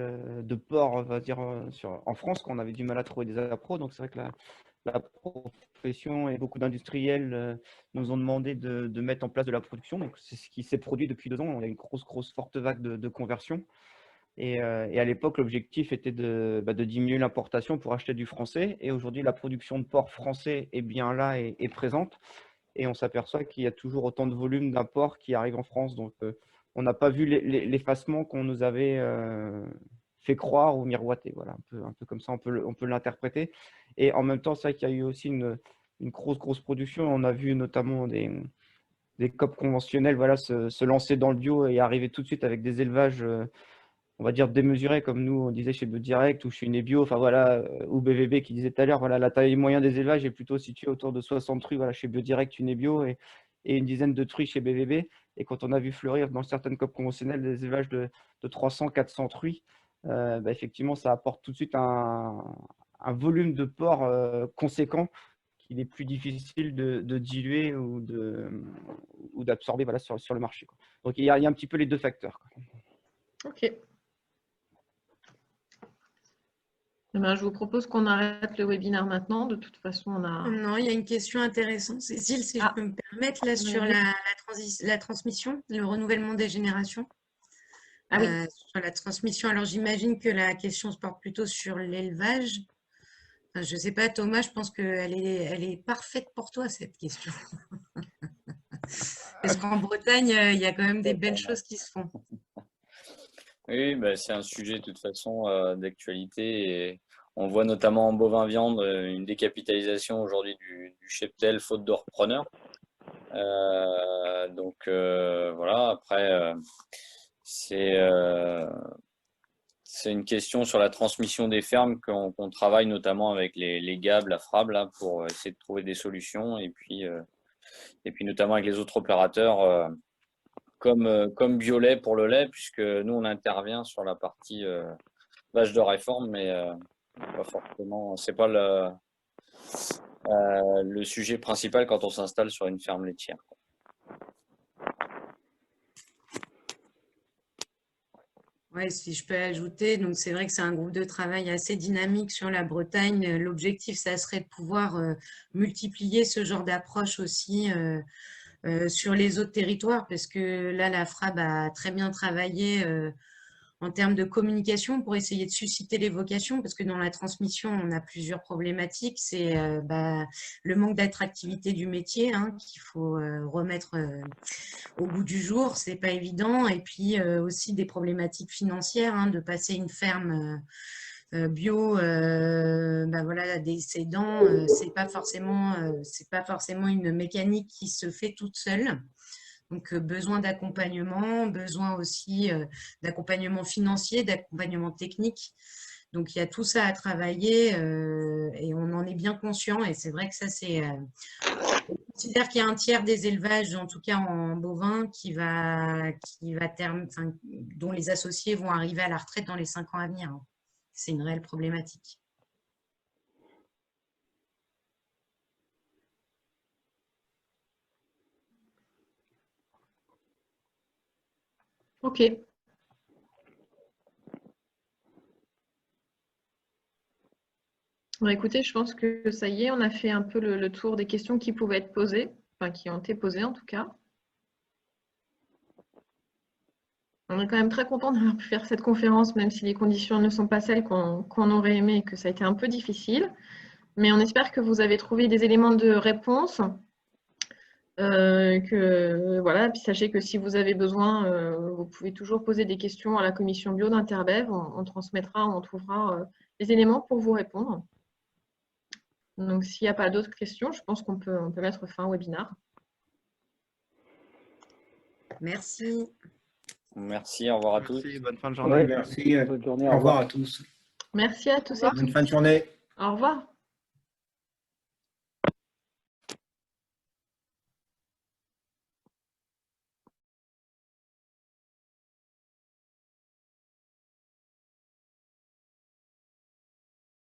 de porc, on va dire, en France, qu'on avait du mal à trouver des appros. Donc, c'est vrai que la profession et beaucoup d'industriels nous ont demandé de mettre en place de la production. Donc, c'est ce qui s'est produit depuis 2 ans. On a une grosse, forte vague de conversion. Et à l'époque, l'objectif était de diminuer l'importation pour acheter du français. Et aujourd'hui, la production de porc français est bien là et présente. Et on s'aperçoit qu'il y a toujours autant de volume d'un porc qui arrive en France. Donc, on n'a pas vu l'effacement qu'on nous avait fait croire ou miroiter. Voilà, un peu comme ça, on peut l'interpréter. Et en même temps, c'est vrai qu'il y a eu aussi une grosse production. On a vu notamment des COP conventionnels, voilà, se lancer dans le bio et arriver tout de suite avec des élevages on va dire démesurés, comme nous on disait chez BioDirect ou chez Unebio, enfin voilà, ou BVB qui disait tout à l'heure, voilà, la taille moyenne des élevages est plutôt située autour de 60 truies, voilà, chez BioDirect, Unebio et une dizaine de truies chez BVB. Et quand on a vu fleurir dans certaines COP conventionnelles des élevages de 300, 400 truies, effectivement, ça apporte tout de suite un volume de porc conséquent qu'il est plus difficile de diluer ou d'absorber voilà, sur le marché, quoi. Donc il y a un petit peu les deux facteurs, quoi. Ok. Eh bien, je vous propose qu'on arrête le webinaire maintenant. De toute façon, on a… Non, il y a une question intéressante, Cécile, si je peux me permettre, là, sur la transmission, le renouvellement des générations. Ah oui. Sur la transmission, alors j'imagine que la question se porte plutôt sur l'élevage. Enfin, je ne sais pas, Thomas, je pense qu'elle est parfaite pour toi, cette question. Parce qu'en Bretagne, il y a quand même des belles choses qui se font. Oui, bah, c'est un sujet de toute façon d'actualité. Et on voit notamment en bovin viande une décapitalisation aujourd'hui du cheptel faute de repreneur. Donc voilà, après, c'est une question sur la transmission des fermes qu'on travaille notamment avec les GAB, la FRAB, là, pour essayer de trouver des solutions. Et puis notamment avec les autres opérateurs comme Biolait pour le lait, puisque nous, on intervient sur la partie vache de réforme, mais pas forcément. C'est pas le sujet principal quand on s'installe sur une ferme laitière. Ouais, si je peux ajouter, donc c'est vrai que c'est un groupe de travail assez dynamique sur la Bretagne. L'objectif, ça serait de pouvoir multiplier ce genre d'approche aussi sur les autres territoires, parce que là, la FRAB a très bien travaillé en termes de communication pour essayer de susciter les vocations, parce que dans la transmission, on a plusieurs problématiques. C'est le manque d'attractivité du métier qu'il faut remettre au goût du jour, c'est pas évident. Et puis aussi des problématiques financières, de passer une ferme bio voilà, des cédants, c'est pas forcément une mécanique qui se fait toute seule. Donc, besoin d'accompagnement, besoin aussi d'accompagnement financier, d'accompagnement technique. Donc, il y a tout ça à travailler et on en est bien conscient. Et c'est vrai que ça, c'est… on considère qu'il y a un tiers des élevages, en tout cas en bovin, dont les associés vont arriver à la retraite dans les 5 ans à venir. C'est une réelle problématique. Ok. Bon, écoutez, je pense que ça y est, on a fait un peu le tour des questions qui pouvaient être posées, enfin qui ont été posées en tout cas. On est quand même très content d'avoir pu faire cette conférence, même si les conditions ne sont pas celles qu'on aurait aimé et que ça a été un peu difficile. Mais on espère que vous avez trouvé des éléments de réponse. Voilà, puis sachez que si vous avez besoin, vous pouvez toujours poser des questions à la commission bio d'Interbev. On transmettra, on trouvera les éléments pour vous répondre. Donc, s'il n'y a pas d'autres questions, je pense qu'on peut mettre fin au webinaire. Merci. Merci, au revoir à tous. Merci, bonne fin de journée. Ouais, merci. Bonne journée, Au revoir à tous. Merci à tous et Bonne toutes. fin de journée. Au revoir.